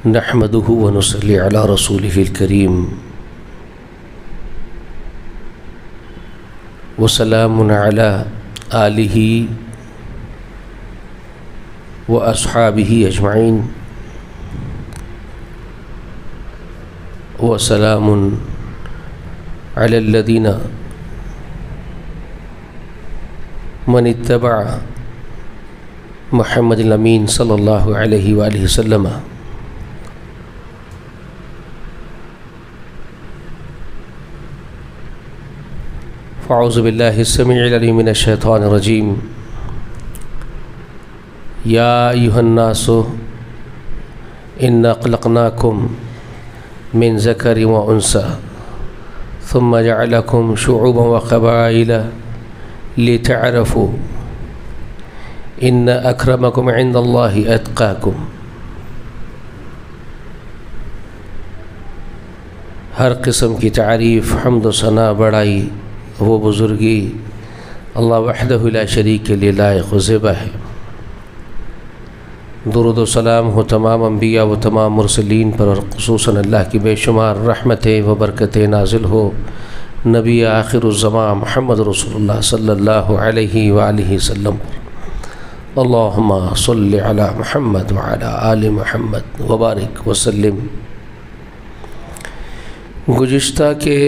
نحمده ونصلي على رسوله الكريم وسلام على آله وأصحابه أجمعين وسلام على الذين من اتبع محمد الأمين صلى الله عليه وآله وسلم فأعوذ بالله السميع العليم من الشيطان الرجيم يا أيها الناس إنا خلقناكم من ذكر وأنثى ثم جعلكم شعوبا وقبائل لتعرفوا ان اکرمکم عند اللہ اتقاکم۔ ہر قسم کی تعریف، حمد و ثنا، بڑائی وہ بزرگی اللہ وحدہ لا شریک کے لیے لائق و زیبا ہے۔ درود و سلام ہو تمام انبیاء و تمام مرسلین پر، اور خصوصاً اللہ کی بے شمار رحمتیں و برکتیں نازل ہو نبی آخر الزمان محمد رسول اللہ صلی اللہ علیہ وآلہ وسلم۔ اللہم صلی علی محمد وعلی آل محمد وبارک وسلم۔ گزشتہ کے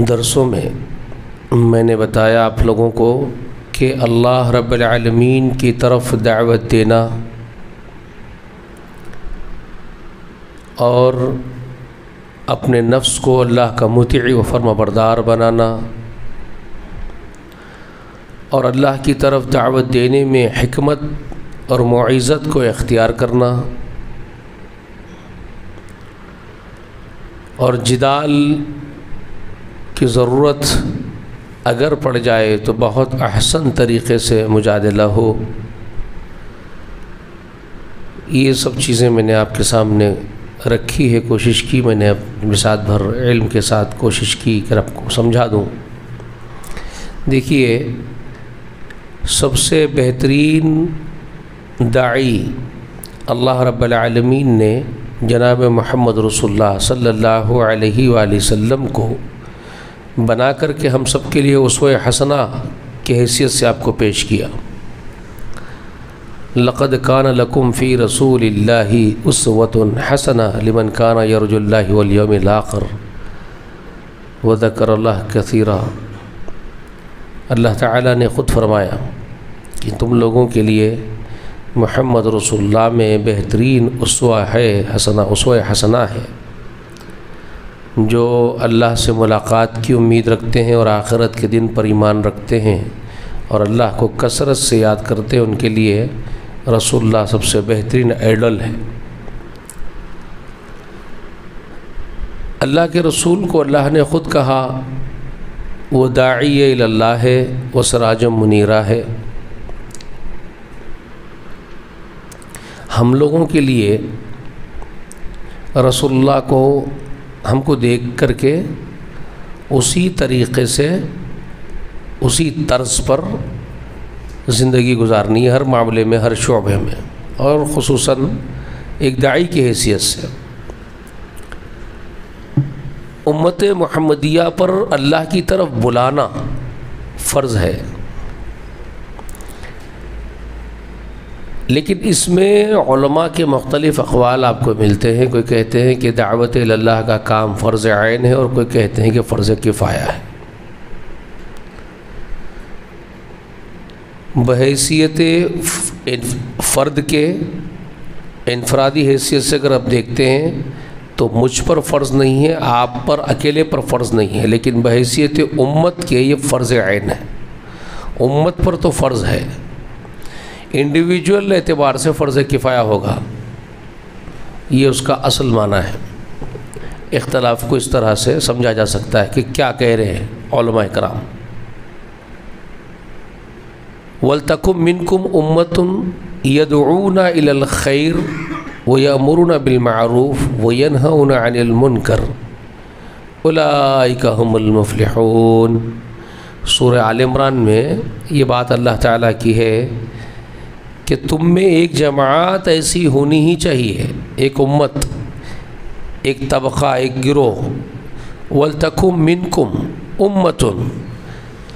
درسوں میں نے بتایا آپ لوگوں کو کہ اللہ رب العالمین کی طرف دعوت دینا اور اپنے نفس کو اللہ کا مطیع و فرما بردار بنانا اور اللہ کی طرف دعوت دینے میں حکمت اور موعظت کو اختیار کرنا اور جدال کی ضرورت اگر پڑ جائے تو بہت احسن طریقے سے مجادلہ ہو، یہ سب چیزیں میں نے آپ کے سامنے رکھی ہے، کوشش کی میں نے بساط بھر علم کے ساتھ کوشش کی کہ آپ کو سمجھا دوں۔ دیکھیے، سب سے بہترین داعی اللہ رب العالمین نے جناب محمد رسول اللہ صلی اللہ علیہ وآلہ وسلم کو بنا کر کے ہم سب کے لیے اسوہ حسنہ کی حیثیت سے آپ کو پیش کیا۔ لقد کان لکم فی رسول اللہ اسوۃ حسنہ لمن کان یرجو اللہ والیوم الآخر وذکر اللہ کثیرا۔ اللہ تعالیٰ نے خود فرمایا کہ تم لوگوں کے لیے محمد رسول اللہ میں بہترین اسوہ حسنہ ہے، جو اللہ سے ملاقات کی امید رکھتے ہیں اور آخرت کے دن پر ایمان رکھتے ہیں اور اللہ کو کثرت سے یاد کرتے ہیں، ان کے لیے رسول اللہ سب سے بہترین آئیڈل ہے۔ اللہ کے رسول کو اللہ نے خود کہا وہ داعی الی اللہ ہے، وہ سراج منیرہ ہے۔ ہم لوگوں کے لیے رسول اللہ کو ہم کو دیکھ کر کے اسی طریقے سے اسی طرز پر زندگی گزارنی ہے، ہر معاملے میں، ہر شعبے میں، اور خصوصاً ایک داعی کی حیثیت سے امت محمدیہ پر اللہ کی طرف بلانا فرض ہے۔ لیکن اس میں علماء کے مختلف اقوال آپ کو ملتے ہیں، کوئی کہتے ہیں کہ دعوت اللہ کا کام فرض عین ہے، اور کوئی کہتے ہیں کہ فرض کفایہ ہے۔ بحیثیت فرد کے انفرادی حیثیت سے اگر آپ دیکھتے ہیں تو مجھ پر فرض نہیں ہے، آپ پر اکیلے پر فرض نہیں ہے، لیکن بحیثیت امت کے یہ فرض عین ہے۔ امت پر تو فرض ہے، انڈیویجول اعتبار سے فرض کفایہ ہوگا، یہ اس کا اصل معنی ہے۔ اختلاف کو اس طرح سے سمجھا جا سکتا ہے کہ کیا کہہ رہے ہیں علماء کرام۔ وَلْتَكُمْ مِنْكُمْ أُمَّةٌ يَدْعُونَ إِلَى الْخَيْرِ وَيَأْمُرُونَ بِالْمَعْرُوفِ وَيَنْهَوْنَ عَنِ الْمُنْكَرِ أُولَئِكَ هُمُ الْمُفْلِحُونَ۔ سورہ آل عمران میں یہ بات اللہ تعالیٰ کی ہے کہ تم میں ایک جماعت ایسی ہونی ہی چاہیے، ایک امت، ایک طبقہ، ایک گروہ، وَلْتَكُمْ مِنْكُمْ أُمَّةٌ،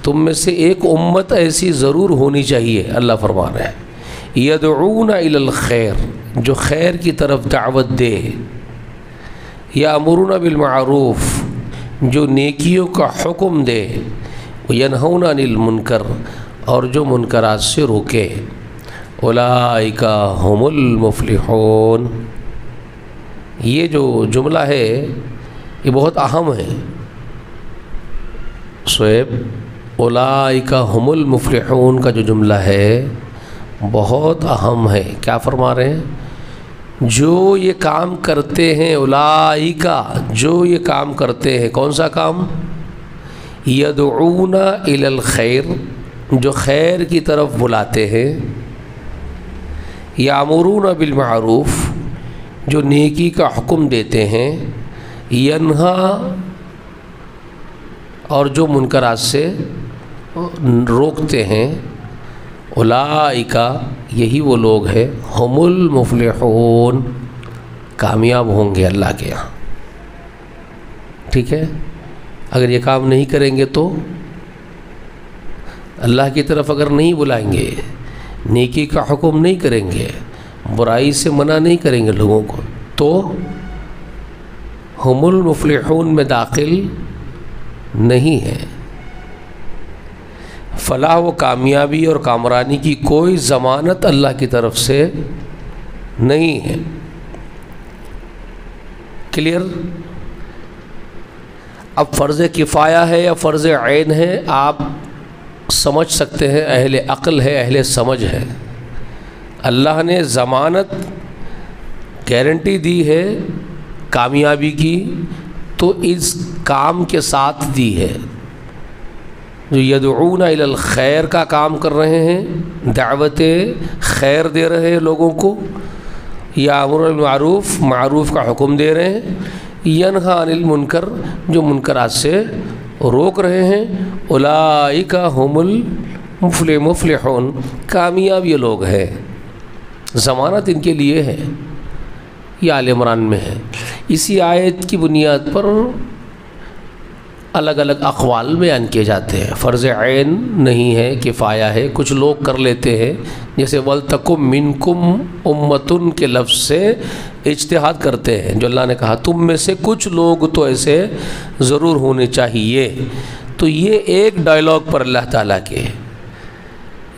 تم میں سے ایک امت ایسی ضرور ہونی چاہیے، اللہ فرما رہا ہے، يَدْعُونَ إِلَى الْخَيْرِ، جو خیر کی طرف دعوت دے، يَأْمُرُونَ بِالْمَعْرُوفِ، جو نیکیوں کا حکم دے، وَيَنْهَوْنَ عَنِ الْمُنْكَرِ، اور جو منکرات سے روکے، اولئک هم المفلحون۔ یہ جو جملہ ہے یہ بہت اہم ہے شعیب، اولئک هم المفلحون کا جو جملہ ہے بہت اہم ہے۔ کیا فرما رہے ہیں؟ جو یہ کام کرتے ہیں، اولئک، جو یہ کام کرتے ہیں، کون سا کام؟ یدعون الی الخیر، جو خیر کی طرف بلاتے ہیں، یامرون بالمعروف، جو نیکی کا حکم دیتے ہیں، ینہا، اور جو منکرات سے روکتے ہیں، اولئک، یہی وہ لوگ ہیں، ہم المفلحون، کامیاب ہوں گے اللہ کے یہاں۔ ٹھیک ہے، اگر یہ کام نہیں کریں گے تو اللہ کی طرف اگر نہیں بلائیں گے، نیکی کا حکم نہیں کریں گے، برائی سے منع نہیں کریں گے لوگوں کو، تو ہم المفلحون میں داخل نہیں ہے۔ فلاح و کامیابی اور کامرانی کی کوئی ضمانت اللہ کی طرف سے نہیں ہے۔ کلیئر؟ اب فرض کفایہ ہے یا فرض عین ہے آپ سمجھ سکتے ہیں، اہل عقل ہے، اہل سمجھ ہے۔ اللہ نے ضمانت، گارنٹی دی ہے کامیابی کی، تو اس کام کے ساتھ دی ہے۔ جو یدعون الی الخیر کا کام کر رہے ہیں، دعوت خیر دے رہے ہیں لوگوں کو، یامر بالمعروف، معروف کا حکم دے رہے ہیں، ینہا عن المنکر، جو منکرات سے روک رہے ہیں، اولئک ہم المفلحون، کامیاب یہ لوگ ہیں۔ ضمانت ان کے لیے ہے، یہ آل عمران میں ہے۔ اسی آیت کی بنیاد پر الگ الگ اقوال بیان کیے جاتے ہیں۔ فرض عین نہیں ہے، کفایہ ہے، کچھ لوگ کر لیتے ہیں، جیسے وَلْتَكُمْ مِنْكُمْ أُمَّةٌ کے لفظ سے اجتہاد کرتے ہیں، جو اللہ نے کہا تم میں سے کچھ لوگ تو ایسے ضرور ہونے چاہیے۔ تو یہ ایک ڈائلاگ پر اللہ تعالیٰ کے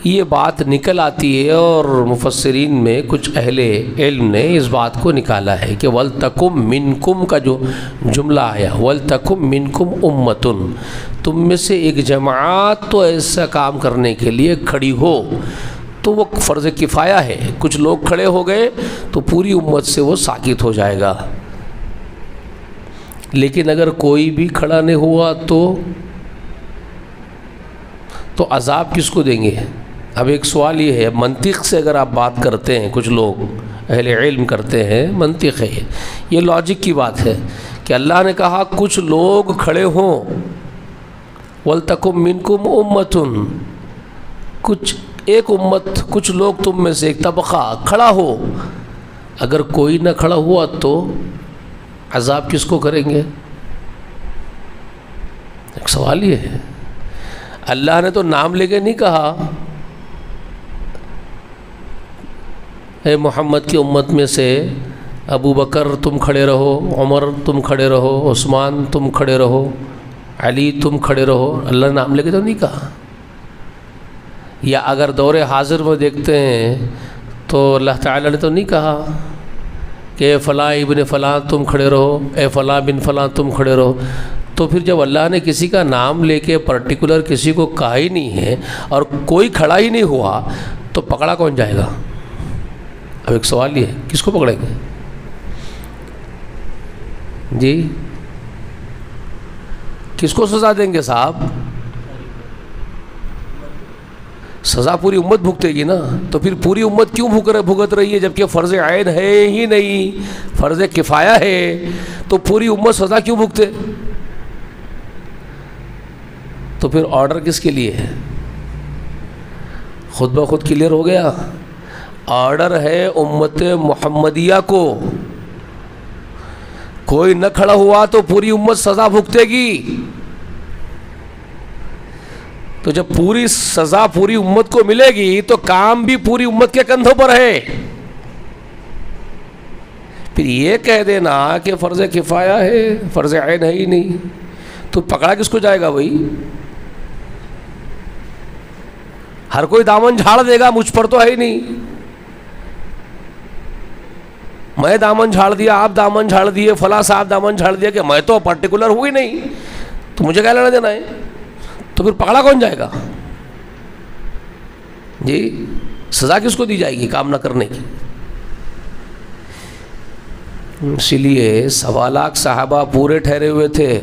یہ بات نکل آتی ہے، اور مفسرین میں کچھ اہل علم نے اس بات کو نکالا ہے کہ وَلْتَكُمْ مِنْكُمْ کا جو جملہ آیا، وَلْتَكُمْ مِنْكُمْ أُمَّةٌ، تم میں سے ایک جماعت تو ایسا کام کرنے کے لیے کھڑی ہو، تو وہ فرض کفایہ ہے۔ کچھ لوگ کھڑے ہو گئے تو پوری امت سے وہ ساکت ہو جائے گا، لیکن اگر کوئی بھی کھڑا نہیں ہوا تو عذاب کس کو دیں گے؟ اب ایک سوال یہ ہے، منطق سے اگر آپ بات کرتے ہیں، کچھ لوگ اہل علم کرتے ہیں، منطق ہے یہ لاجک کی بات ہے کہ اللہ نے کہا کچھ لوگ کھڑے ہوں، وَلْتَكُمْ مِنْكُمْ أُمَّةٌ، کچھ ایک امت، کچھ لوگ تم میں سے ایک طبقہ کھڑا ہو، اگر کوئی نہ کھڑا ہوا تو عذاب کس کو کریں گے؟ ایک سوال یہ ہے۔ اللہ نے تو نام لے کے نہیں کہا اے محمد کی امت میں سے ابو بکر تم کھڑے رہو، عمر تم کھڑے رہو، عثمان تم کھڑے رہو، علی تم کھڑے رہو، اللہ نے نام لے کے تو نہیں کہا۔ یا اگر دور حاضر میں دیکھتے ہیں تو اللہ تعالیٰ نے تو نہیں کہا کہ اے فلاں ابن فلاں تم کھڑے رہو، اے فلاں بن فلاں تم کھڑے رہو۔ تو پھر جب اللہ نے کسی کا نام لے کے پرٹیکولر کسی کو کہا ہی نہیں ہے اور کوئی کھڑا ہی نہیں ہوا تو پکڑا کون جائے گا؟ اب ایک سوال یہ ہے، کس کو پکڑیں گے؟ جی کس کو سزا دیں گے صاحب؟ سزا پوری امت بھگتے گی نا، تو پھر پوری امت کیوں بھگت رہی ہے جبکہ فرض عین ہے ہی نہیں، فرض کفایہ ہے، تو پوری امت سزا کیوں بھگتے؟ تو پھر آرڈر کس کے لیے ہے؟ خود بخود کلیئر ہو گیا۔ آرڈر ہے امت محمدیہ کو، کوئی نہ کھڑا ہوا تو پوری امت سزا بھگتے گی۔ تو جب پوری سزا پوری امت کو ملے گی تو کام بھی پوری امت کے کندھوں پر ہے۔ پھر یہ کہہ دینا کہ فرض کفایہ ہے، فرض عین ہے ہی نہیں، تو پکڑا کس کو جائے گا بھائی؟ ہر کوئی دامن جھاڑ دے گا، مجھ پر تو ہے ہی نہیں، میں دامن جھاڑ دیا، آپ دامن جھاڑ دیے، فلاں صاحب دامن جھاڑ دیا، کہ میں تو پرٹیکولر ہوئی نہیں، تو مجھے کیا لینا دینا ہے؟ تو پھر پکڑا کون جائے گا جی؟ سزا کس کو دی جائے گی کام نہ کرنے کی؟ اسی لیے 1.25 لاکھ صحابہ پورے ٹھہرے ہوئے تھے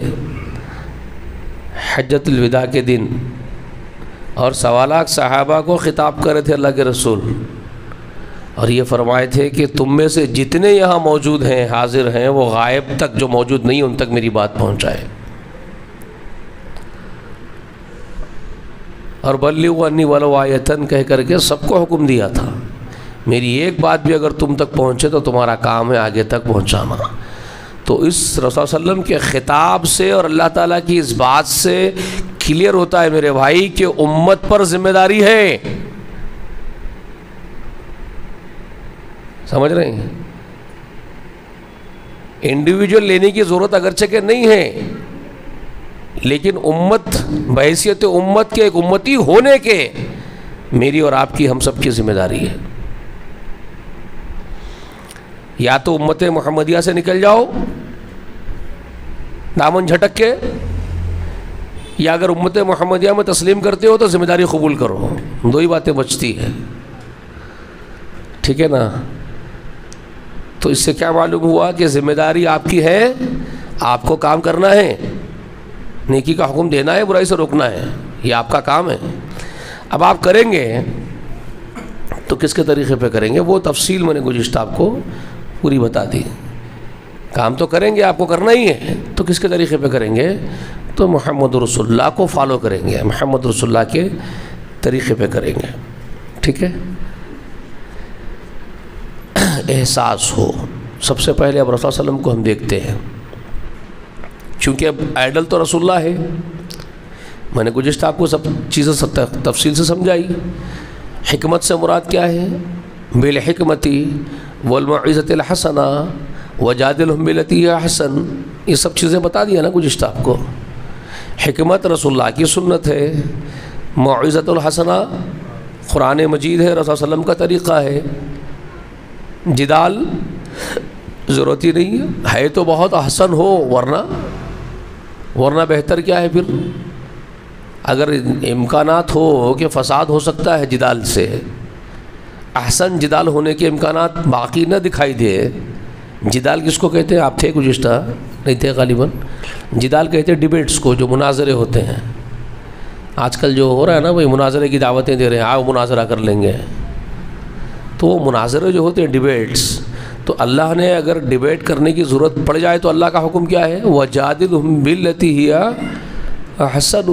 حجۃ الوداع کے دن، اور 1.25 لاکھ صحابہ کو خطاب کر رہے تھے اللہ کے رسول، اور یہ فرمائے تھے کہ تم میں سے جتنے یہاں موجود ہیں، حاضر ہیں، وہ غائب تک جو موجود نہیں ان تک میری بات پہنچائے، اور بلغوا عنی ولو آیۃ کہہ کر کے سب کو حکم دیا تھا، میری ایک بات بھی اگر تم تک پہنچے تو تمہارا کام ہے آگے تک پہنچانا۔ تو اس رسول صلی اللہ علیہ وسلم کے خطاب سے اور اللہ تعالیٰ کی اس بات سے کلیئر ہوتا ہے میرے بھائی کہ امت پر ذمہ داری ہے۔ سمجھ رہے ہیں؟ انڈیویجول لینے کی ضرورت اگرچہ کہ نہیں ہے، لیکن امت بحیثیت امت کے ایک امتی ہونے کے میری اور آپ کی ہم سب کی ذمہ داری ہے۔ یا تو امت محمدیہ سے نکل جاؤ دامن جھٹک کے، یا اگر امت محمدیہ میں تسلیم کرتے ہو تو ذمہ داری قبول کرو، دو ہی باتیں بچتی ہیں، ٹھیک ہے نا؟ تو اس سے کیا معلوم ہوا کہ ذمہ داری آپ کی ہے، آپ کو کام کرنا ہے، نیکی کا حکم دینا ہے، برائی سے روکنا ہے، یہ آپ کا کام ہے۔ اب آپ کریں گے تو کس کے طریقے پہ کریں گے؟ وہ تفصیل میں نے گزشتہ آپ کو پوری بتا دی۔ کام تو کریں گے، آپ کو کرنا ہی ہے، تو کس کے طریقے پہ کریں گے؟ تو محمد رسول اللہ کو فالو کریں گے، محمد رسول اللہ کے طریقے پہ کریں گے، ٹھیک ہے؟ احساس ہو، سب سے پہلے اب رسول صلی اللہ علیہ وسلم کو ہم دیکھتے ہیں، چونکہ اب آئیڈل تو رسول اللہ ہے، میں نے گزشتہ آپ کو سب چیزیں تفصیل سے سمجھائی۔ حکمت سے مراد کیا ہے؟ بالحکمتی والموعظۃ الحسنہ وجادلہم باللتی ہی احسن، یہ سب چیزیں بتا دیا نا گزشتہ آپ کو۔ حکمت رسول اللہ کی سنت ہے، موعظۃ الحسنہ قرآن مجید ہے، رسول صلی اللہ علیہ وسلم کا طریقہ ہے۔ جدال ضرورت ہی نہیں ہے تو بہت احسن ہو، ورنہ بہتر کیا ہے پھر؟ اگر امکانات ہو کہ فساد ہو سکتا ہے جدال سے، احسن جدال ہونے کے امکانات باقی نہ دکھائی دے۔ جدال کس کو کہتے ہیں؟ آپ تھے گزشتہ؟ نہیں تھے غالباً۔ جدال کہتے ہیں ڈیبیٹس کو، جو مناظرے ہوتے ہیں۔ آج کل جو ہو رہا ہے نا بھائی، مناظرے کی دعوتیں دے رہے ہیں، آؤ مناظرہ کر لیں گے، تو وہ مناظرے جو ہوتے ہیں ڈیبیٹس، تو اللہ نے اگر ڈیبیٹ کرنے کی ضرورت پڑ جائے تو اللہ کا حکم کیا ہے؟ وَجَادِلْهُمْ بِالَّتِي هِيَ احسن،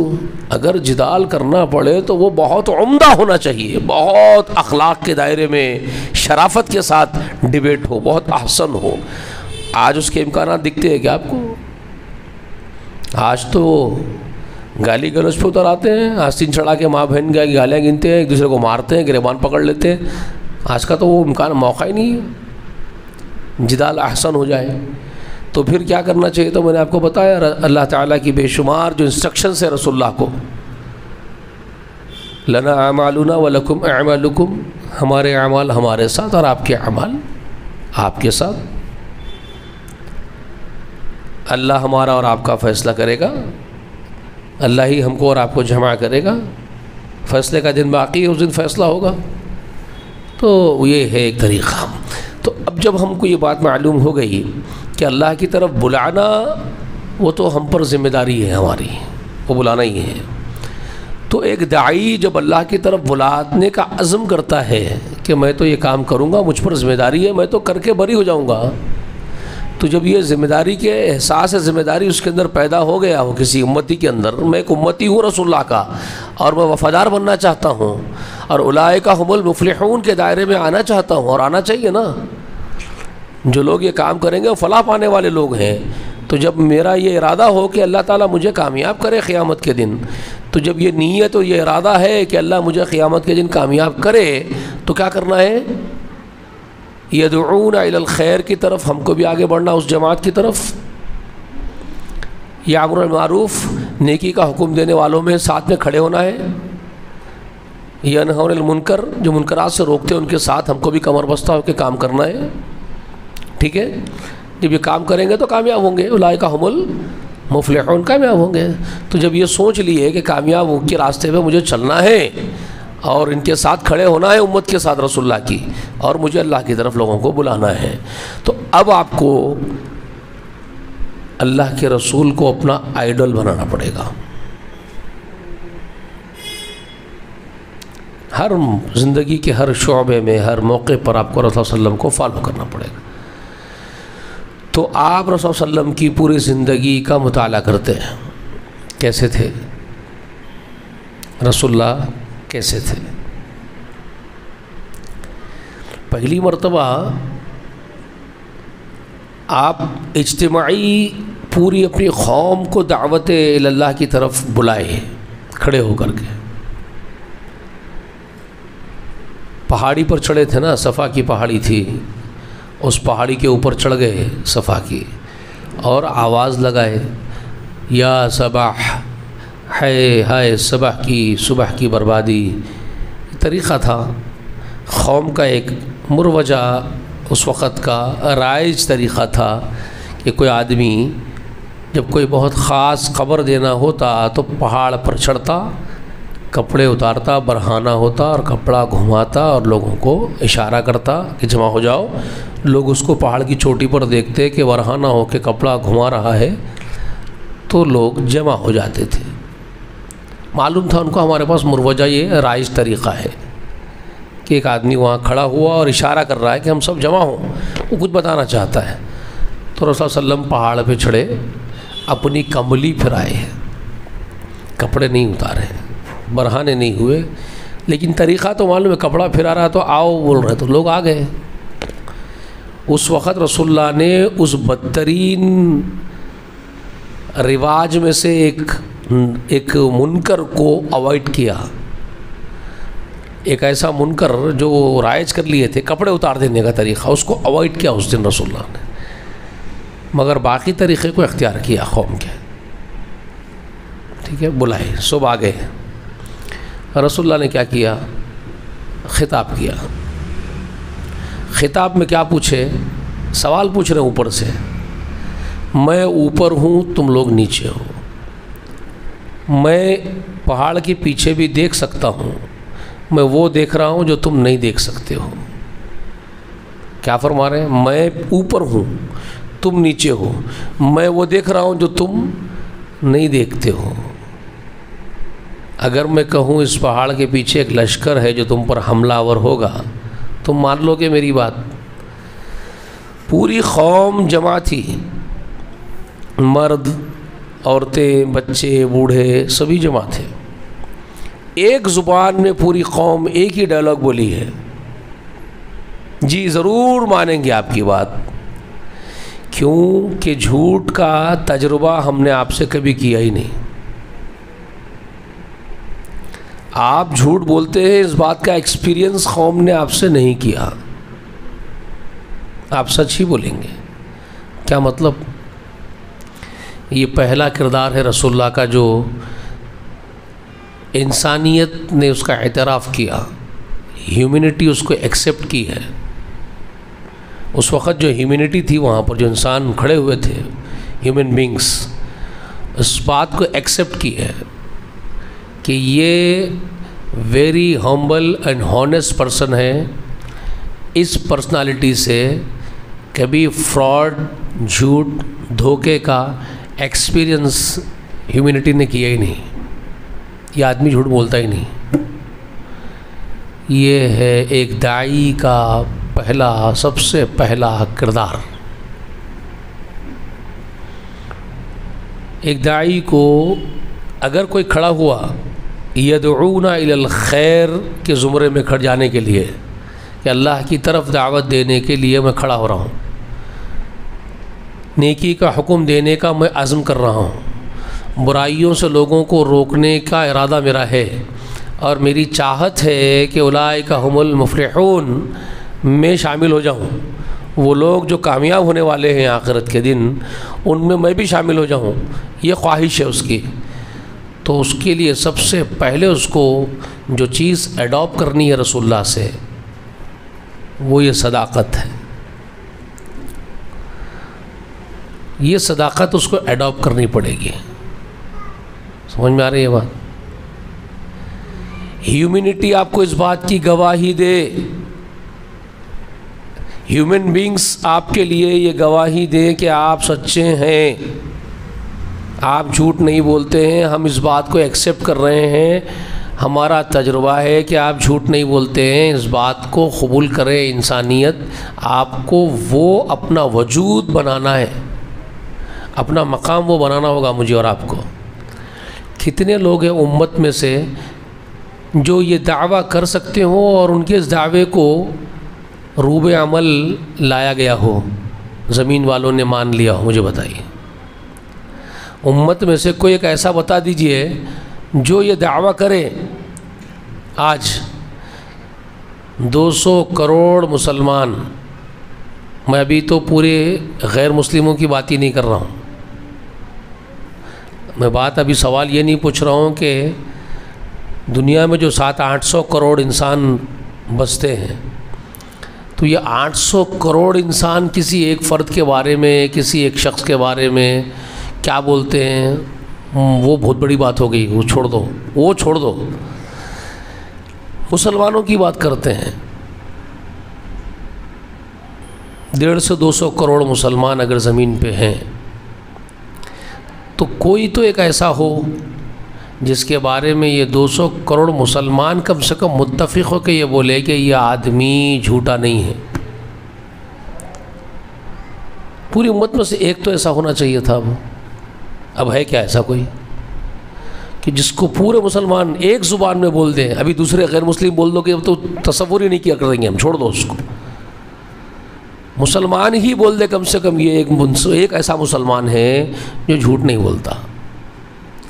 اگر جدال کرنا پڑے تو وہ بہت عمدہ ہونا چاہیے، بہت اخلاق کے دائرے میں شرافت کے ساتھ ڈیبیٹ ہو، بہت احسن ہو۔ آج اس کے امکانات دکھتے ہیں کیا آپ کو؟ آج تو گالی گلوچ پہ اتر آتے ہیں، آستین چڑھا کے ماں بہن کی گالیاں گنتے ہیں، ایک دوسرے کو مارتے ہیں، گریبان پکڑ لیتے ہیں۔ آج کا تو وہ امکان موقع ہی نہیں ہے جدال احسن ہو جائے۔ تو پھر کیا کرنا چاہیے؟ تو میں نے آپ کو بتایا اللہ تعالیٰ کی بے شمار جو انسٹرکشنز ہے رسول اللہ کو، لنا اعمالنا ولکم اعمالکم، ہمارے اعمال ہمارے ساتھ اور آپ کے اعمال آپ کے ساتھ، اللہ ہمارا اور آپ کا فیصلہ کرے گا، اللہ ہی ہم کو اور آپ کو جمع کرے گا، فیصلے کا دن باقی ہے، اس دن فیصلہ ہوگا۔ تو یہ ہے ایک طریقہ۔ تو اب جب ہم کو یہ بات معلوم ہو گئی کہ اللہ کی طرف بلانا وہ تو ہم پر ذمہ داری ہے ہماری، وہ بلانا ہی ہے، تو ایک داعی جب اللہ کی طرف بلانے کا عزم کرتا ہے کہ میں تو یہ کام کروں گا، مجھ پر ذمہ داری ہے، میں تو کر کے بری ہو جاؤں گا، تو جب یہ ذمہ داری کے احساس ذمہ داری اس کے اندر پیدا ہو گیا ہو کسی امتی کے اندر، میں ایک امتی ہوں رسول اللہ کا اور میں وفادار بننا چاہتا ہوں اور اولئک هم المفلحون کے دائرے میں آنا چاہتا ہوں، اور آنا چاہیے نا، جو لوگ یہ کام کریں گے وہ فلاح پانے والے لوگ ہیں۔ تو جب میرا یہ ارادہ ہو کہ اللہ تعالیٰ مجھے کامیاب کرے قیامت کے دن، تو جب یہ نیت اور یہ ارادہ ہے کہ اللہ مجھے قیامت کے دن کامیاب کرے، تو کیا کرنا ہے؟ یدعون الی الخیر کی طرف ہم کو بھی آگے بڑھنا، اس جماعت کی طرف، یامر بالمعروف نیکی کا حکم دینے والوں میں ساتھ میں کھڑے ہونا ہے، ینہون عن المنکر جو منکرات سے روکتے ہیں ان کے ساتھ ہم کو بھی کمر بستہ ہو کے کام کرنا ہے، ٹھیک ہے؟ جب یہ کام کریں گے تو کامیاب ہوں گے، اولئک هم المفلحون، کامیاب ہوں گے۔ تو جب یہ سوچ لیے کہ کامیاب کے راستے پہ مجھے چلنا ہے اور ان کے ساتھ کھڑے ہونا ہے، امت کے ساتھ رسول اللہ کی، اور مجھے اللہ کی طرف لوگوں کو بلانا ہے، تو اب آپ کو اللہ کے رسول کو اپنا آئیڈل بنانا پڑے گا۔ ہر زندگی کے ہر شعبے میں، ہر موقع پر آپ کو رسول اللہ صلی اللہ علیہ وسلم کو فالو کرنا پڑے گا۔ تو آپ رسول اللہ علیہ وسلم کی پوری زندگی کا مطالعہ کرتے ہیں، کیسے تھے رسول اللہ، کیسے تھے؟ پہلی مرتبہ آپ اجتماعی پوری اپنی قوم کو دعوت اللہ کی طرف بلائے کھڑے ہو کر کے۔ پہاڑی پر چڑھے تھے نا، صفا کی پہاڑی تھی، اس پہاڑی کے اوپر چڑھ گئے صفا کی، اور آواز لگائے یا صباح، ہائے صبح کی بربادی۔ طریقہ تھا قوم کا، ایک مروجہ اس وقت کا رائج طریقہ تھا کہ کوئی آدمی جب کوئی بہت خاص خبر دینا ہوتا تو پہاڑ پر چڑھتا، کپڑے اتارتا، برہانہ ہوتا اور کپڑا گھماتا اور لوگوں کو اشارہ کرتا کہ جمع ہو جاؤ۔ لوگ اس کو پہاڑ کی چوٹی پر دیکھتے کہ برہانہ ہو کے کپڑا گھما رہا ہے، تو لوگ جمع ہو جاتے تھے۔ معلوم تھا ان کو ہمارے پاس مروجہ یہ رائج طریقہ ہے کہ ایک آدمی وہاں کھڑا ہوا اور اشارہ کر رہا ہے کہ ہم سب جمع ہوں، وہ کچھ بتانا چاہتا ہے۔ تو رسول صلی اللہ علیہ وسلم پہاڑ پہ چڑھے، اپنی کملی پھرائے، کپڑے نہیں اتارے، برہانے نہیں ہوئے، لیکن طریقہ تو معلوم ہے، کپڑا پھرا رہا تو آؤ بول رہے تو لوگ آ گئے۔ اس وقت رسول اللہ نے اس بدترین رواج میں سے ایک منکر کو اوائڈ کیا، ایک ایسا منکر جو رائج کر لیے تھے کپڑے اتار دینے کا طریقہ، اس کو اوائڈ کیا اس دن رسول اللہ نے، مگر باقی طریقے کو اختیار کیا قوم کے، ٹھیک ہے؟ بلائے، صبح آ گئے۔ رسول اللہ نے کیا کیا؟ خطاب کیا۔ خطاب میں کیا پوچھے؟ سوال پوچھ رہے ہیں اوپر سے، میں اوپر ہوں تم لوگ نیچے ہو، میں پہاڑ کے پیچھے بھی دیکھ سکتا ہوں، میں وہ دیکھ رہا ہوں جو تم نہیں دیکھ سکتے ہو۔ کیا فرما رہے ہیں؟ میں اوپر ہوں تم نیچے ہو، میں وہ دیکھ رہا ہوں جو تم نہیں دیکھتے ہو۔ اگر میں کہوں اس پہاڑ کے پیچھے ایک لشکر ہے جو تم پر حملہ آور ہوگا، تم مان لو گے میری بات؟ پوری قوم جمع تھی، مرد، عورتیں، بچے، بوڑھے، سبھی جمع تھے، ایک زبان میں پوری قوم ایک ہی ڈائلاگ بولی ہے، جی ضرور مانیں گے آپ کی بات، کیوں کہ جھوٹ کا تجربہ ہم نے آپ سے کبھی کیا ہی نہیں۔ آپ جھوٹ بولتے ہیں، اس بات کا ایکسپیرینس قوم نے آپ سے نہیں کیا، آپ سچ ہی بولیں گے۔ کیا مطلب؟ یہ پہلا کردار ہے رسول اللہ کا جو انسانیت نے اس کا اعتراف کیا، ہیومینٹی اس کو ایکسیپٹ کی ہے۔ اس وقت جو ہیومینٹی تھی وہاں پر جو انسان کھڑے ہوئے تھے، ہیومن بینگس، اس بات کو ایکسیپٹ کی ہے کہ یہ ویری ہمبل اینڈ ہانیسٹ پرسن ہے، اس پرسنالٹی سے کبھی فراڈ، جھوٹ، دھوکے کا ایکسپیرینس ہیومینٹی نے کیا ہی نہیں، یہ آدمی جھوٹ بولتا ہی نہیں۔ یہ ہے ایک داعی کا پہلا، سب سے پہلا کردار۔ ایک داعی کو اگر کوئی کھڑا ہوا یدعونا الی الخیر کے زمرے میں کھڑ جانے کے لیے کہ اللہ کی طرف دعوت دینے کے لیے میں کھڑا ہو رہا ہوں، نیکی کا حکم دینے کا میں عزم کر رہا ہوں، برائیوں سے لوگوں کو روکنے کا ارادہ میرا ہے، اور میری چاہت ہے کہ اولئک هم المفلحون میں شامل ہو جاؤں، وہ لوگ جو کامیاب ہونے والے ہیں آخرت کے دن ان میں بھی شامل ہو جاؤں، یہ خواہش ہے اس کی. تو اس کے لیے سب سے پہلے اس کو جو چیز ایڈاپٹ کرنی ہے رسول اللہ سے وہ یہ صداقت ہے. یہ صداقت اس کو ایڈاپٹ کرنی پڑے گی. سمجھ میں آ رہی ہے بات؟ ہیومینٹی آپ کو اس بات کی گواہی دے، ہیومن بینگز آپ کے لیے یہ گواہی دیں کہ آپ سچے ہیں، آپ جھوٹ نہیں بولتے ہیں، ہم اس بات کو ایکسیپٹ کر رہے ہیں، ہمارا تجربہ ہے کہ آپ جھوٹ نہیں بولتے ہیں، اس بات کو قبول کریں. انسانیت آپ کو وہ اپنا وجود بنانا ہے، اپنا مقام وہ بنانا ہوگا مجھے اور آپ کو. کتنے لوگ ہیں امت میں سے جو یہ دعویٰ کر سکتے ہوں اور ان کے اس دعوے کو روب عمل لایا گیا ہو، زمین والوں نے مان لیا ہو؟ مجھے بتائیے امت میں سے کوئی ایک ایسا بتا دیجئے جو یہ دعویٰ کرے. آج 200 کروڑ مسلمان، میں ابھی تو پورے غیر مسلموں کی بات ہی نہیں کر رہا ہوں، میں بات ابھی سوال یہ نہیں پوچھ رہا ہوں کہ دنیا میں جو 700-800 کروڑ انسان بستے ہیں، تو یہ 800 کروڑ انسان کسی ایک فرد کے بارے میں، کسی ایک شخص کے بارے میں کیا بولتے ہیں، وہ بہت بڑی بات ہو گئی. وہ چھوڑ دو. مسلمانوں کی بات کرتے ہیں. 150 سے 200 کروڑ مسلمان اگر زمین پہ ہیں تو کوئی تو ایک ایسا ہو جس کے بارے میں یہ 200 کروڑ مسلمان کم سے کم متفق ہو کہ یہ بولے کہ یہ آدمی جھوٹا نہیں ہے. پوری امت میں سے ایک تو ایسا ہونا چاہیے تھا. اب ہے کیا ایسا کوئی کہ جس کو پورے مسلمان ایک زبان میں بول دیں؟ ابھی دوسرے غیر مسلم بول دو کہ اب تو تصور ہی نہیں کیا کریں گے ہم، چھوڑ دو اس کو. مسلمان ہی بول دے کم سے کم یہ ایک ایسا مسلمان ہے جو جھوٹ نہیں بولتا،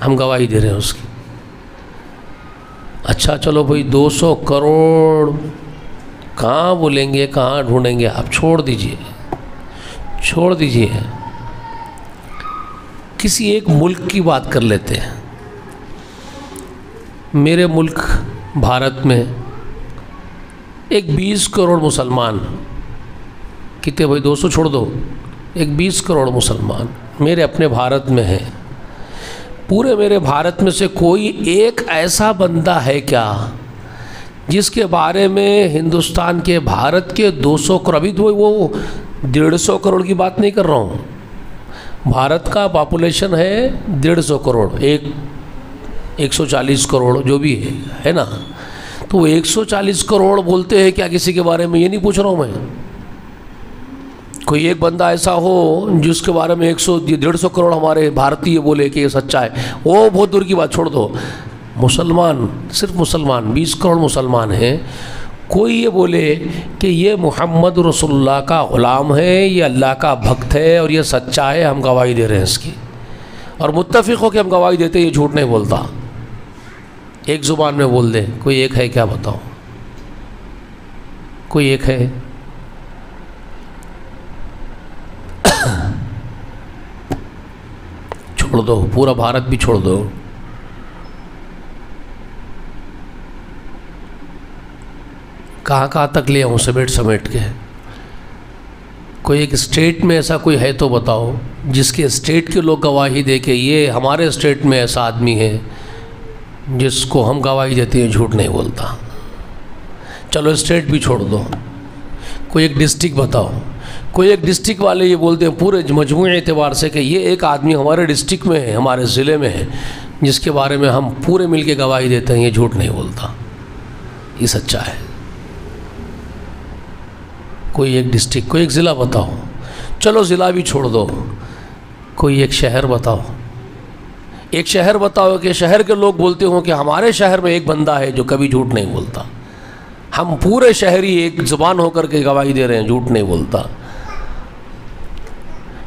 ہم گواہی دے رہے ہیں اس کی. اچھا چلو بھائی 200 کروڑ کہاں بولیں گے، کہاں ڈھونڈیں گے؟ آپ چھوڑ دیجئے. کسی ایک ملک کی بات کر لیتے ہیں. میرے ملک بھارت میں ایک 20 کروڑ مسلمان، کتنے بھائی 200 چھوڑ دو، ایک 20 کروڑ مسلمان میرے اپنے بھارت میں ہیں. پورے میرے بھارت میں سے کوئی ایک ایسا بندہ ہے کیا جس کے بارے میں ہندوستان کے، بھارت کے 200 کروڑ، ابھی تو وہ 150 کروڑ کی بات نہیں کر رہا ہوں، بھارت کا پاپولیشن ہے 150 کروڑ، 140 کروڑ جو بھی ہے نا، تو وہ 140 کروڑ بولتے ہیں کیا کسی کے بارے میں؟ یہ نہیں پوچھ رہا ہوں میں. کوئی ایک بندہ ایسا ہو جس کے بارے میں 150 کروڑ ہمارے بھارتی بولے کہ یہ سچا ہے، وہ بہت دور کی بات، چھوڑ دو. مسلمان، صرف مسلمان 20 کروڑ مسلمان ہیں، کوئی یہ بولے کہ یہ محمد رسول اللہ کا غلام ہے، یہ اللہ کا بھکت ہے اور یہ سچا ہے، ہم گواہی دے رہے ہیں اس کی، اور متفق ہو کہ ہم گواہی دیتے ہیں یہ جھوٹ نہیں بولتا، ایک زبان میں بول دیں. کوئی ایک ہے کیا؟ بتاؤ کوئی ایک ہے؟ چھوڑ دو، پورا بھارت بھی چھوڑ دو. کہاں تک لے آؤں سمیٹ کے؟ کوئی ایک اسٹیٹ میں ایسا کوئی ہے تو بتاؤ جس کے اسٹیٹ کے لوگ گواہی دے کہ یہ ہمارے اسٹیٹ میں ایسا آدمی ہے جس کو ہم گواہی دیتے ہیں جھوٹ نہیں بولتا. چلو اسٹیٹ بھی چھوڑ دو، کوئی ایک ڈسٹرکٹ بتاؤ. کوئی ایک ڈسٹرکٹ والے یہ بولتے ہیں پورے مجموعی اعتبار سے کہ یہ ایک آدمی ہمارے ڈسٹرکٹ میں ہے، ہمارے ضلع میں ہے، جس کے بارے میں ہم پورے مل کے گواہی دیتے ہیں یہ جھوٹ نہیں بولتا، یہ سچا ہے. کوئی ایک ڈسٹرکٹ، کوئی ایک ضلع بتاؤ. چلو ضلع بھی چھوڑ دو، کوئی ایک شہر بتاؤ ایک شہر بتاؤ کہ شہر کے لوگ بولتے ہوں کہ ہمارے شہر میں ایک بندہ ہے جو کبھی جھوٹ نہیں بولتا. ہم پورے شہری ایک زبان ہو کر کے گواہی دے رہے ہیں جھوٹ نہیں بولتا.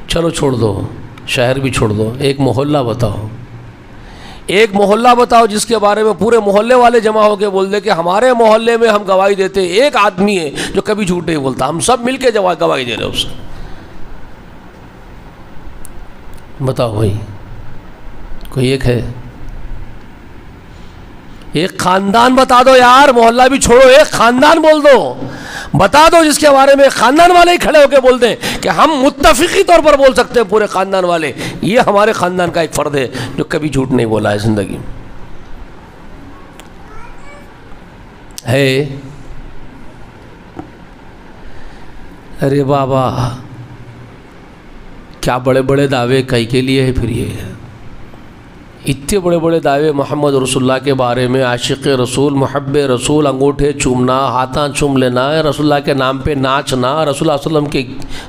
چلو چھوڑ دو، شہر بھی چھوڑ دو، ایک محلہ بتاؤ. ایک محلہ بتاؤ جس کے بارے میں پورے محلے والے جمع ہو کے بول دے کہ ہمارے محلے میں ہم گواہی دیتے ایک آدمی ہے جو کبھی جھوٹ نہیں بولتا، ہم سب مل کے گواہی دے رہے ہیں اس سے. بتاؤ بھائی کوئی ایک ہے؟ ایک خاندان بتا دو یار، محلہ بھی چھوڑو، ایک خاندان بول دو، بتا دو جس کے بارے میں خاندان والے ہی کھڑے ہو کے بول دیں کہ ہم متفقی طور پر بول سکتے ہیں پورے خاندان والے یہ ہمارے خاندان کا ایک فرد ہے جو کبھی جھوٹ نہیں بولا ہے زندگی میں. ہے؟ ارے بابا کیا بڑے بڑے دعوے کئی کے لیے ہے پھر یہ؟ اتنے بڑے بڑے دعوے محمد رسول اللہ کے بارے میں، عاشق رسول، محب رسول، انگوٹھے چومنا، ہاتھاں چوم لینا، رسول اللہ کے نام پہ ناچنا، رسول اللہ علیہ وسلم کے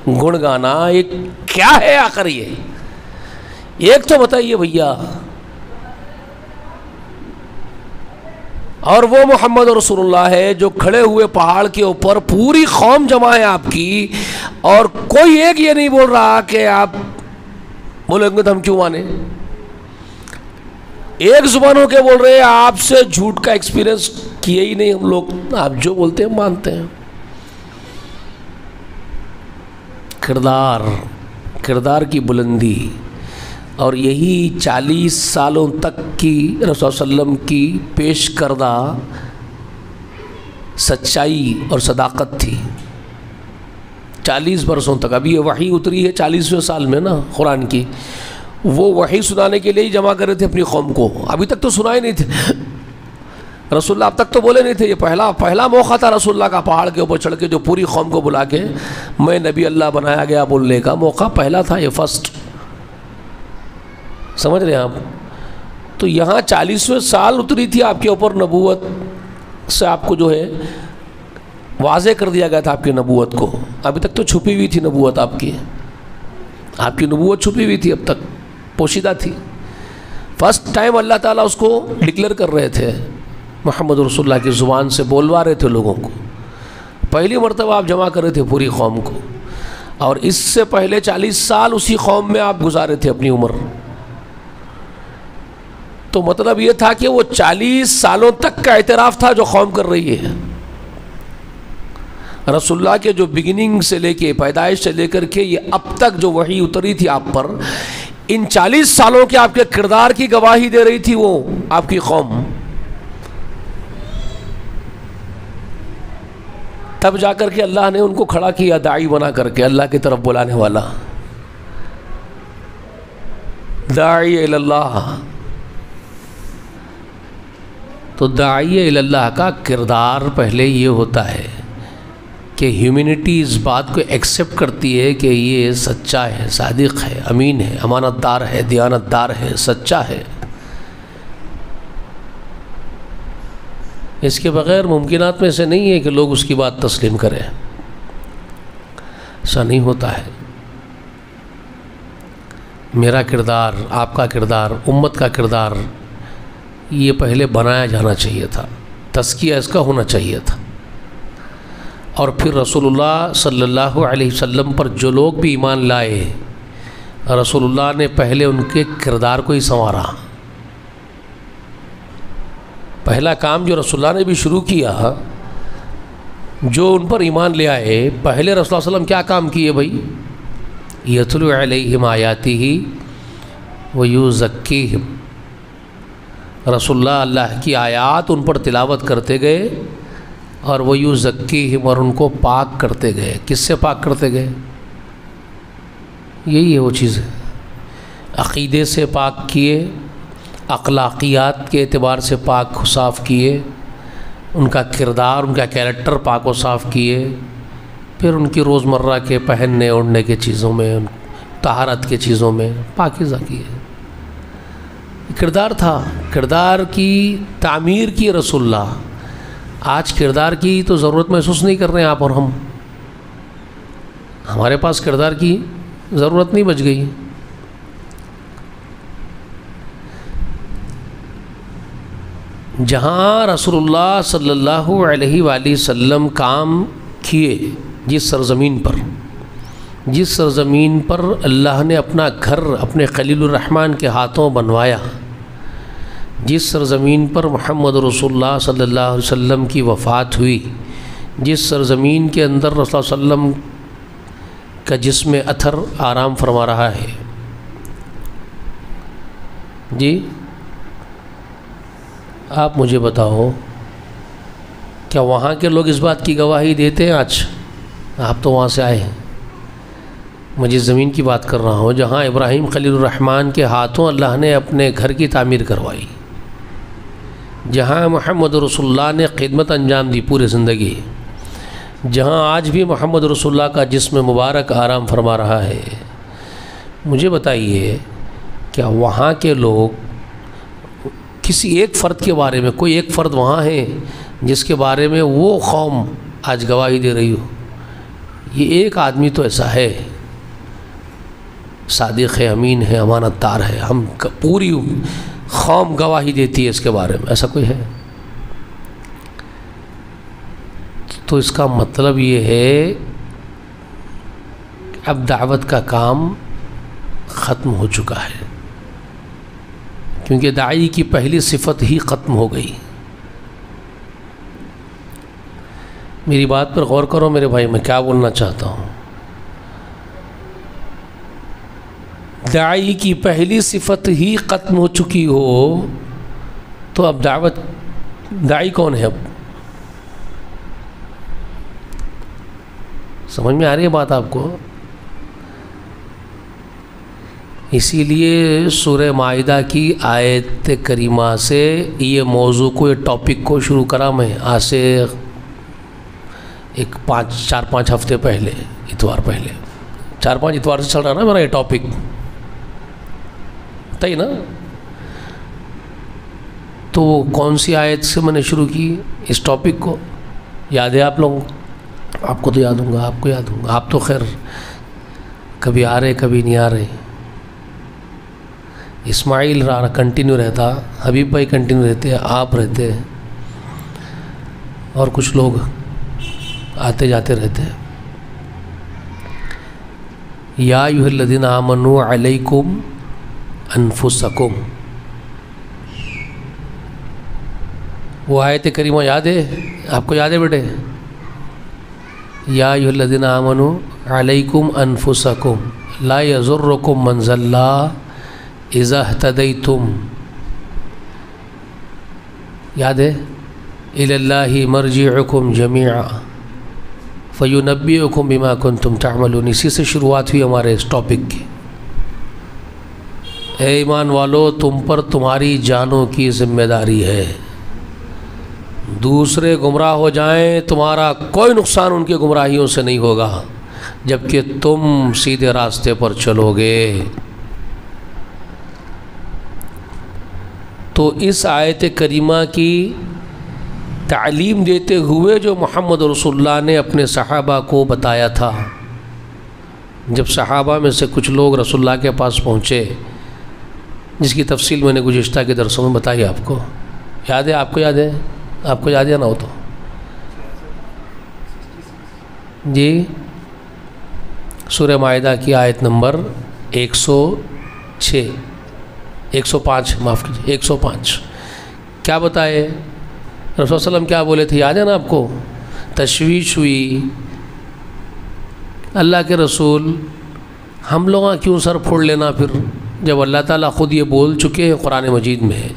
گن گانا، یہ کیا ہے آخر؟ یہ ایک تو بتائیے بھیا. اور وہ محمد رسول اللہ ہے جو کھڑے ہوئے پہاڑ کے اوپر پوری قوم جمع ہے آپ کی، اور کوئی ایک یہ نہیں بول رہا کہ آپ بولیں گے تو ہم کیوں مانیں. ایک زبان ہو کے بول رہے ہیں آپ سے جھوٹ کا ایکسپیرینس کیے ہی نہیں ہم لوگ، آپ جو بولتے ہیں مانتے ہیں. کردار کی بلندی، اور یہی 40 سالوں تک کی رسول صلی اللہ علیہ وسلم کی پیش کردہ سچائی اور صداقت تھی. 40 برسوں تک. ابھی یہ وحی اتری ہے 40ویں سال میں نا قرآن کی، وہ وحی سنانے کے لیے ہی جمع کر رہے تھے اپنی قوم کو. ابھی تک تو سنائے نہیں تھے رسول اللہ، اب تک تو بولے نہیں تھے. یہ پہلا موقع تھا رسول اللہ کا پہاڑ کے اوپر چڑھ کے جو پوری قوم کو بلا کے میں نبی اللہ بنایا گیا بولنے کا موقع پہلا تھا، یہ فرسٹ. سمجھ رہے ہیں آپ؟ تو یہاں 40ویں سال اتری تھی آپ کے اوپر نبوت سے، آپ کو جو ہے واضح کر دیا گیا تھا آپ کی نبوت کو. ابھی تک تو چھپی ہوئی تھی نبوت آپ کی نبوت چھپی ہوئی تھی، اب تک پوشیدہ تھی. فرسٹ ٹائم اللہ تعالیٰ اس کو ڈکلیئر کر رہے تھے، محمد رسول اللہ کی زبان سے بولوا رہے تھے لوگوں کو. پہلی مرتبہ آپ جمع کر رہے تھے پوری قوم کو، اور اس سے پہلے 40 سال اسی قوم میں آپ گزارے تھے اپنی عمر. تو مطلب یہ تھا کہ وہ 40 سالوں تک کا اعتراف تھا جو قوم کر رہی ہے. رسول اللہ کے جو بگننگ سے لے کے پیدائش سے لے کر کے یہ اب تک جو وحی اتری تھی آپ پر، ان 40 سالوں کے آپ کے کردار کی گواہی دے رہی تھی وہ آپ کی قوم. تب جا کر کے اللہ نے ان کو کھڑا کیا داعی بنا کر کے، اللہ کی طرف بلانے والا، داعی الی اللہ. تو داعی الی اللہ کا کردار پہلے یہ ہوتا ہے کہ ہیومینٹی اس بات کو ایکسیپٹ کرتی ہے کہ یہ سچا ہے، صادق ہے، امین ہے، امانت دار ہے، دیانت دار ہے، سچا ہے. اس کے بغیر ممکنات میں سے نہیں ہے کہ لوگ اس کی بات تسلیم کریں. ایسا نہیں ہوتا ہے. میرا کردار، آپ کا کردار، امت کا کردار یہ پہلے بنایا جانا چاہیے تھا، تزکیہ اس کا ہونا چاہیے تھا. اور پھر رسول اللہ صلی اللہ علیہ وسلم پر جو لوگ بھی ایمان لائے، رسول اللہ نے پہلے ان کے کردار کو ہی سنوارا. پہلا کام جو رسول اللہ نے بھی شروع کیا، جو ان پر ایمان لے آئے، پہلے رسول اللہ صلی اللہ علیہ وسلم کیا کام کیے بھائی؟ یتلو علیہم آیاتہ ویزکیہم. رسول اللہ کی آیات ان پر تلاوت کرتے گئے، اور ویزکیہم، اور ان کو پاک کرتے گئے. کس سے پاک کرتے گئے؟ یہی ہے وہ چیز ہے. عقیدے سے پاک کیے، اخلاقیات کے اعتبار سے پاک صاف کیے، ان کا کردار، ان کا کیریکٹر پاک و صاف کیے، پھر ان کی روزمرہ کے پہننے اوڑھنے کے چیزوں میں، طہارت کے چیزوں میں پاکیزہ کیے. کردار تھا، کردار کی تعمیر کی رسول اللہ. آج کردار کی تو ضرورت محسوس نہیں کر رہے ہیں آپ اور ہم. ہمارے پاس کردار کی ضرورت نہیں بچ گئی. جہاں رسول اللہ صلی اللہ علیہ وآلہ وسلم کام کیے، جس سرزمین پر اللہ نے اپنا گھر اپنے خلیل الرحمن کے ہاتھوں بنوایا، جس سرزمین پر محمد رسول اللہ صلی اللہ علیہ وسلم کی وفات ہوئی، جس سرزمین کے اندر رسول اللہ صلی اللہ علیہ وسلم کا جسم اثر آرام فرما رہا ہے، جی آپ مجھے بتاؤ کیا وہاں کے لوگ اس بات کی گواہی دیتے ہیں؟ آج آپ تو وہاں سے آئے ہیں، میں جس زمین کی بات کر رہا ہوں جہاں ابراہیم خلیل الرحمن کے ہاتھوں اللہ نے اپنے گھر کی تعمیر کروائی، جہاں محمد رسول اللہ نے خدمت انجام دی پورے زندگی، جہاں آج بھی محمد رسول اللہ کا جسم مبارک آرام فرما رہا ہے، مجھے بتائیے کیا وہاں کے لوگ کسی ایک فرد کے بارے میں، کوئی ایک فرد وہاں ہے جس کے بارے میں وہ قوم آج گواہی دے رہی ہو؟ یہ ایک آدمی تو ایسا ہے، صادق ہے، امین ہے، امانت دار ہے، ہم پوری قوم گواہی دیتی ہے اس کے بارے میں، ایسا کوئی ہے؟ تو اس کا مطلب یہ ہے کہ اب دعوت کا کام ختم ہو چکا ہے، کیونکہ داعی کی پہلی صفت ہی ختم ہو گئی۔ میری بات پر غور کرو میرے بھائی، میں کیا بولنا چاہتا ہوں۔ داعی کی پہلی صفت ہی ختم ہو چکی ہو تو اب داعی کون ہے؟ اب سمجھ میں آ رہی ہے بات آپ کو؟ اسی لیے سورہ مائدہ کی آیت کریمہ سے یہ موضوع کو، یہ ٹاپک کو شروع کرا میں آج سے ایک 4-5 ہفتے پہلے، اتوار پہلے، 4-5 اتوار سے چل رہا نا میرا یہ ٹاپک، پتہ ہی نا؟ تو کون سی آیت سے میں نے شروع کی اس ٹاپک کو؟ یاد ہے آپ لوگوں؟ آپ کو تو یاد ہوں گا، آپ کو یاد ہوں گا، آپ تو خیر کبھی آ رہے کبھی نہیں آ رہے۔ اسماعیل کنٹینیو رہتا، حبیب بھائی کنٹینیو رہتے، آپ رہتے، اور کچھ لوگ آتے جاتے رہتے۔ یا ایھا الذین آمنوا علیکم انفسکم، وہ آیت کریمہ یاد ہے آپ کو؟ یاد ہے بیٹے؟ یا ایھا الذین آمنوا علیکم انفسکم لا یضرکم من ضل اذا اہتدیتم، یاد ہے؟ الی اللہ مرجعکم جمیعا فینبئکم بما کنتم تعملون، اسی سے شروعات ہوئی ہمارے اس ٹاپک کی۔ اے ایمان والو، تم پر تمہاری جانوں کی ذمہ داری ہے، دوسرے گمراہ ہو جائیں تمہارا کوئی نقصان ان کے گمراہیوں سے نہیں ہوگا جبکہ تم سیدھے راستے پر چلو گے۔ تو اس آیت کریمہ کی تعلیم دیتے ہوئے جو محمد رسول اللہ نے اپنے صحابہ کو بتایا تھا، جب صحابہ میں سے کچھ لوگ رسول اللہ کے پاس پہنچے، جس کی تفصیل میں نے گزشتہ کے درسوں میں بتائی آپ کو، یاد ہے؟ آپ کو یاد ہے؟ آپ کو یاد ہے نہ ہو تو جی، سورہ مائدہ کی آیت نمبر 105 معاف کیجیے 105 کیا بتائے رسول اللہ صلی اللہ علیہ وسلم؟ کیا بولے تھے یاد ہے نا آپ کو؟ تشویش ہوئی، اللہ کے رسول ہم لوگاں کیوں سر پھوڑ لینا پھر، جب اللہ تعالیٰ خود یہ بول چکے ہیں قرآن مجید میں،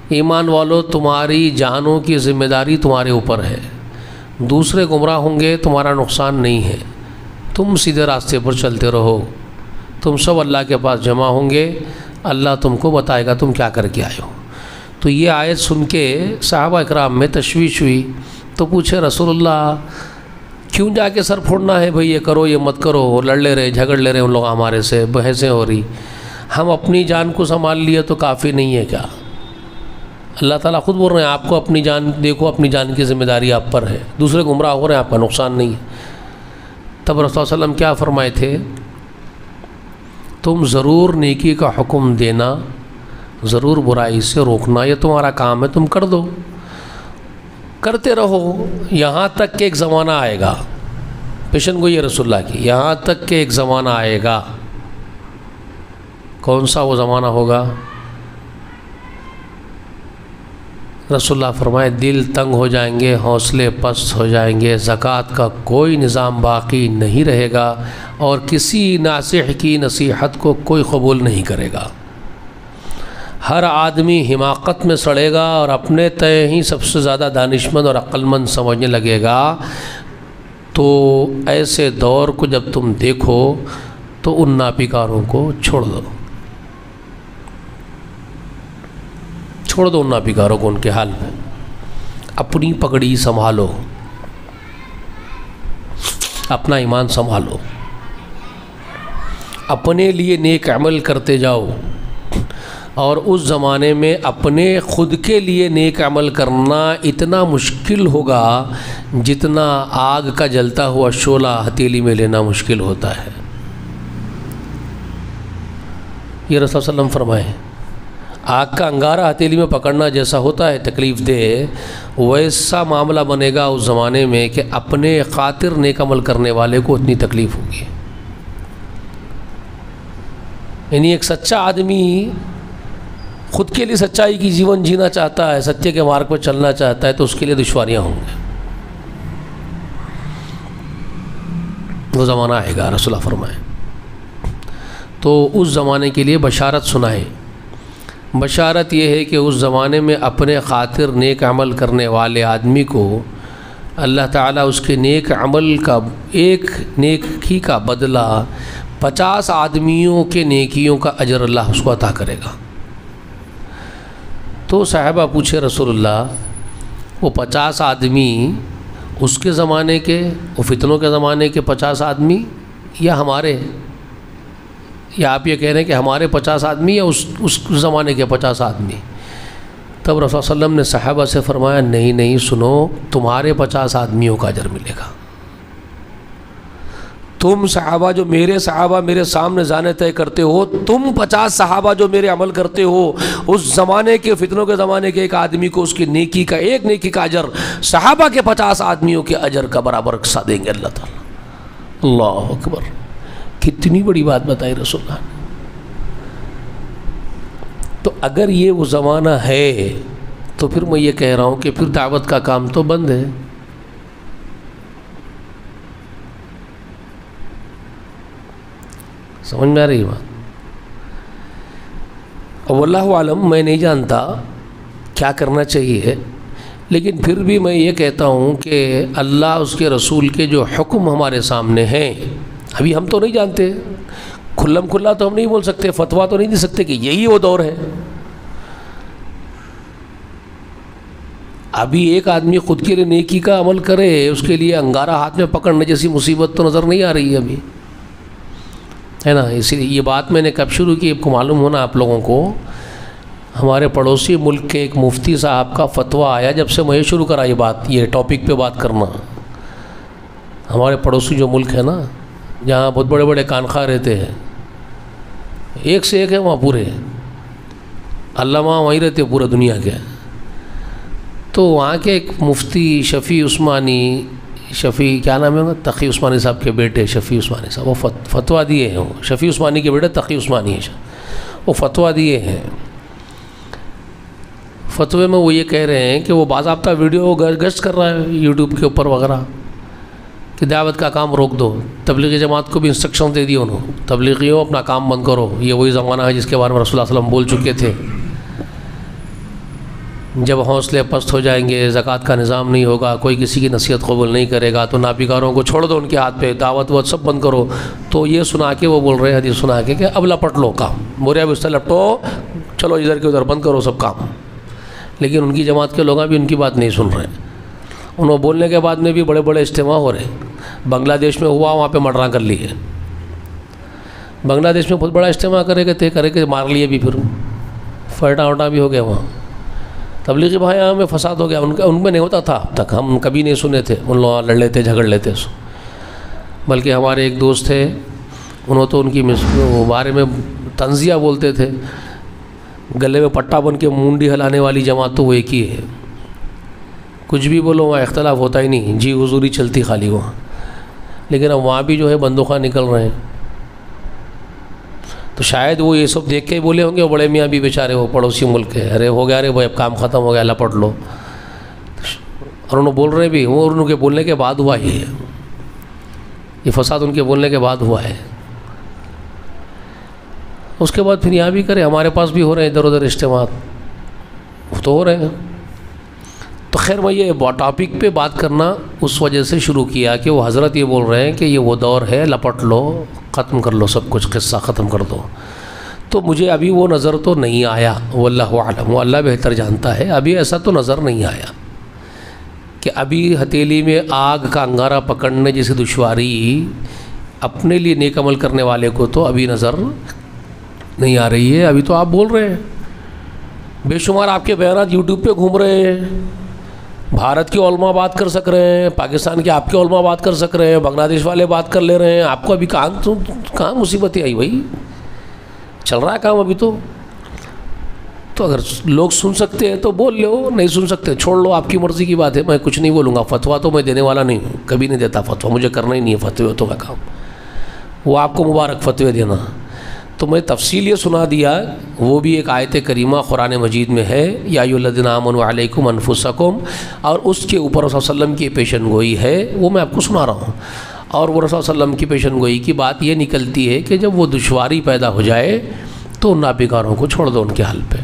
ایمان والو تمہاری جانوں کی ذمہ داری تمہارے اوپر ہے، دوسرے گمراہ ہوں گے تمہارا نقصان نہیں ہے، تم سیدھے راستے پر چلتے رہو، تم سب اللہ کے پاس جمع ہوں گے، اللہ تم کو بتائے گا تم کیا کر کے آئے ہو۔ تو یہ آیت سن کے صحابہ اکرام میں تشویش ہوئی، تو پوچھے رسول اللہ کیوں جا کے سر پھوڑنا ہے بھئی، یہ کرو یہ مت کرو، وہ لڑ لے رہے جھگڑ لے رہے ان لوگ ہمارے سے، بحثیں ہو رہی، ہم اپنی جان کو سنبھال لیے تو کافی نہیں ہے کیا؟ اللہ تعالیٰ خود بول رہے ہیں آپ کو اپنی جان دیکھو، اپنی جان کی ذمہ داری آپ پر ہے، دوسرے گمراہ ہو رہے ہیں آپ کا نقصان نہیں ہے۔ تب رسول اللہ علیہ وسلم کیا فرمائے تھے؟ تم ضرور نیکی کا حکم دینا ضرور برائی سے روکنا یہ تمہارا کام ہے، تم کر دو، کرتے رہو یہاں تک کہ ایک زمانہ آئے گا، پیشن گوئی ہے رسول اللہ کی، یہاں تک کہ ایک زمانہ آئے گا۔ کون سا وہ زمانہ ہوگا؟ رسول اللہ فرمائے دل تنگ ہو جائیں گے، حوصلے پست ہو جائیں گے، زکوٰۃ کا کوئی نظام باقی نہیں رہے گا، اور کسی ناصح کی نصیحت کو کوئی قبول نہیں کرے گا۔ ہر آدمی حماقت میں سڑے گا اور اپنے تئیں ہی سب سے زیادہ دانشمند اور عقلمند سمجھنے لگے گا۔ تو ایسے دور کو جب تم دیکھو تو ان ناپیکاروں کو چھوڑ دو، چھوڑ دو ان ناپیکاروں کو ان کے حال میں، اپنی پگڑی سنبھالو، اپنا ایمان سنبھالو، اپنے لیے نیک عمل کرتے جاؤ۔ اور اس زمانے میں اپنے خود کے لیے نیک عمل کرنا اتنا مشکل ہوگا جتنا آگ کا جلتا ہوا شعلہ ہتھیلی میں لینا مشکل ہوتا ہے۔ یہ رسول صلی اللہ علیہ وسلم فرمائے آگ کا انگارہ ہتھیلی میں پکڑنا جیسا ہوتا ہے تکلیف دہ، ویسا معاملہ بنے گا اس زمانے میں کہ اپنے خاطر نیک عمل کرنے والے کو اتنی تکلیف ہوگی۔ یعنی ایک سچا آدمی خود کے لیے سچائی کی جیون جینا چاہتا ہے، سچے کے مارگ پر چلنا چاہتا ہے، تو اس کے لیے دشواریاں ہوں گی۔ وہ زمانہ آئے گا رسول اللہ فرمائے، تو اس زمانے کے لیے بشارت سنائیں۔ بشارت یہ ہے کہ اس زمانے میں اپنے خاطر نیک عمل کرنے والے آدمی کو اللہ تعالیٰ اس کے نیک عمل کا ایک نیکی کا بدلہ 50 آدمیوں کے نیکیوں کا اجر اللہ اس کو عطا کرے گا۔ تو صحابہ پوچھے رسول اللہ وہ 50 آدمی اس کے زمانے کے، وہ فتنوں کے زمانے کے 50 آدمی، یا ہمارے، یا آپ یہ کہہ رہے ہیں کہ ہمارے 50 آدمی یا اس زمانے کے 50 آدمی؟ تب رسول صلی اللہ علیہ وسلم نے صحابہ سے فرمایا نہیں نہیں سنو، تمہارے 50 آدمیوں کا اجر ملے گا۔ تم صحابہ جو میرے صحابہ میرے سامنے جانے طے کرتے ہو، تم 50 صحابہ جو میرے عمل کرتے ہو، اس زمانے کے فتنوں کے زمانے کے ایک آدمی کو اس کی نیکی کا ایک نیکی کا اجر صحابہ کے 50 آدمیوں کے اجر کا برابر حصہ دیں گے اللہ تعالیٰ۔ اللہ اکبر، کتنی بڑی بات بتائی رسول اللہ نے۔ تو اگر یہ وہ زمانہ ہے تو پھر میں یہ کہہ رہا ہوں کہ پھر دعوت کا کام تو بند ہے۔ سمجھ میں آ رہی بات؟ واللہ عالم، میں نہیں جانتا کیا کرنا چاہیے، لیکن پھر بھی میں یہ کہتا ہوں کہ اللہ اس کے رسول کے جو حکم ہمارے سامنے ہیں، ابھی ہم تو نہیں جانتے، کھلم کھلا تو ہم نہیں بول سکتے، فتویٰ تو نہیں دے سکتے کہ یہی وہ دور ہے۔ ابھی ایک آدمی خود کے لیے نیکی کا عمل کرے، اس کے لیے انگارہ ہاتھ میں پکڑنے جیسی مصیبت تو نظر نہیں آ رہی ہے ابھی، ہے نا؟ اسی لیے یہ بات میں نے کب شروع کی، آپ کو معلوم ہونا آپ لوگوں کو، ہمارے پڑوسی ملک کے ایک مفتی صاحب کا فتویٰ آیا جب سے میں شروع کرا یہ بات، یہ ٹاپک پہ بات کرنا۔ ہمارے پڑوسی جو ملک ہے نا، جہاں بہت بڑے بڑے کانخواہ رہتے ہیں، ایک سے ایک ہے وہاں پورے علامہ وہیں رہتے پورے دنیا کے، تو وہاں کے ایک مفتی شفیع عثمانی، شفیع کیا نام ہے ان کا، تقی عثمانی صاحب کے بیٹے شفیع عثمانی صاحب، وہ فتویٰ دیے ہیں، وہ شفیع عثمانی کے بیٹے تقی عثمانی ہے، وہ فتویٰ دیے ہیں۔ فتوے میں وہ یہ کہہ رہے ہیں کہ وہ باضابطہ ویڈیو گشت کر رہا ہے یوٹیوب کے اوپر وغیرہ کہ دعوت کا کام روک دو۔ تبلیغی جماعت کو بھی انسٹرکشن دے دیے انہوں، تبلیغیوں اپنا کام بند کرو، یہ وہی زمانہ ہے جس کے بارے میں رسول اللہ صلی اللہ علیہ وسلم بول چکے تھے۔ جب حوصلے پست ہو جائیں گے، زکوٰۃ کا نظام نہیں ہوگا، کوئی کسی کی نصیحت قبول نہیں کرے گا، تو ناپیکاروں کو چھوڑ دو ان کے ہاتھ پہ، دعوت وت سب بند کرو۔ تو یہ سنا کے وہ بول رہے ہیں، حدیث سنا کے کہ اب لپٹ لو کام، بوریا بستر لپٹو، چلو ادھر کے ادھر بند کرو سب کام۔ لیکن ان کی جماعت کے لوگ بھی ان کی بات نہیں سن رہے، انہوں بولنے کے بعد میں بھی بڑے بڑے اجتماع ہو رہے ہیں۔ بنگلہ دیش میں ہوا، وہاں پہ مرڈراں کر لیے، بنگلہ دیش میں بہت بڑا اجتماع کرے گئے مار لیے بھی، پھر فٹا وٹا بھی ہو گیا وہاں۔ تبلیغی بھائی میں فساد ہو گیا، ان میں نہیں ہوتا تھا اب تک، ہم کبھی نہیں سنے تھے ان لوگ لڑ لیتے جھگڑ لیتے، بلکہ ہمارے ایک دوست تھے، انہوں تو ان کی بارے میں طنزیہ بولتے تھے گلے میں پٹا بن کے مونڈی ہلانے والی جماعت تو وہ ایک ہی ہے، کچھ بھی بولو وہاں اختلاف ہوتا ہی نہیں، جی حضوری چلتی خالی وہاں. لیکن اب وہاں بھی جو ہے بندوقہ نکل رہے ہیں. تو شاید وہ یہ سب دیکھ کے ہی بولے ہوں گے، بڑے میاں بھی بیچارے وہ پڑوسی ملک کے، ارے ہو گیا، ارے بھائی اب کام ختم ہو گیا، لپٹ لو. اور انہوں بول رہے بھی، وہ ان کے بولنے کے بعد ہوا ہی ہے، یہ فساد ان کے بولنے کے بعد ہوا ہے. اس کے بعد پھر یہاں بھی کرے، ہمارے پاس بھی ہو رہے ہیں ادھر ادھر اجتماعات، وہ تو ہو رہے ہیں. تو خیر میں یہ ٹاپک پہ بات کرنا اس وجہ سے شروع کیا کہ وہ حضرت یہ بول رہے ہیں کہ یہ وہ دور ہے، لپٹ لو، ختم کر لو، سب کچھ قصہ ختم کر دو. تو مجھے ابھی وہ نظر تو نہیں آیا، واللہ اعلم، وہ اللہ بہتر جانتا ہے. ابھی ایسا تو نظر نہیں آیا کہ ابھی ہتھیلی میں آگ کا انگارہ پکڑنے جیسی دشواری اپنے لیے نیک عمل کرنے والے کو تو ابھی نظر نہیں آ رہی ہے. ابھی تو آپ بول رہے ہیں، بے شمار آپ کے بیانات یوٹیوب پہ گھوم رہے ہیں، بھارت کے علماء بات کر سک رہے ہیں، پاکستان کے آپ کے علماء بات کر سک رہے ہیں، بنگلہ دیش والے بات کر لے رہے ہیں. آپ کو ابھی کہاں مصیبتیں آئی بھائی؟ چل رہا ہے کام ابھی تو. تو اگر لوگ سن سکتے ہیں تو بول لو، نہیں سن سکتے چھوڑ لو، آپ کی مرضی کی بات ہے. میں کچھ نہیں بولوں گا، فتویٰ تو میں دینے والا نہیں ہوں، کبھی نہیں دیتا فتویٰ، مجھے کرنا ہی نہیں ہے فتویٰ تو کا کام، وہ آپ کو مبارک فتویٰ دینا. تو میں تفصیل یہ سنا دیا، وہ بھی ایک آیت کریمہ قرآن مجید میں ہے، یا ایھا الذین آمنوا علیکم انفسکم، اور اس کے اوپر رسول صلی اللہ علیہ وسلم کی پیشن گوئی ہے، وہ میں آپ کو سنا رہا ہوں. اور وہ رسول صلی اللہ علیہ وسلم کی پیشن گوئی کی بات یہ نکلتی ہے کہ جب وہ دشواری پیدا ہو جائے تو ان ناپیکاروں کو چھوڑ دو ان کے حال پہ.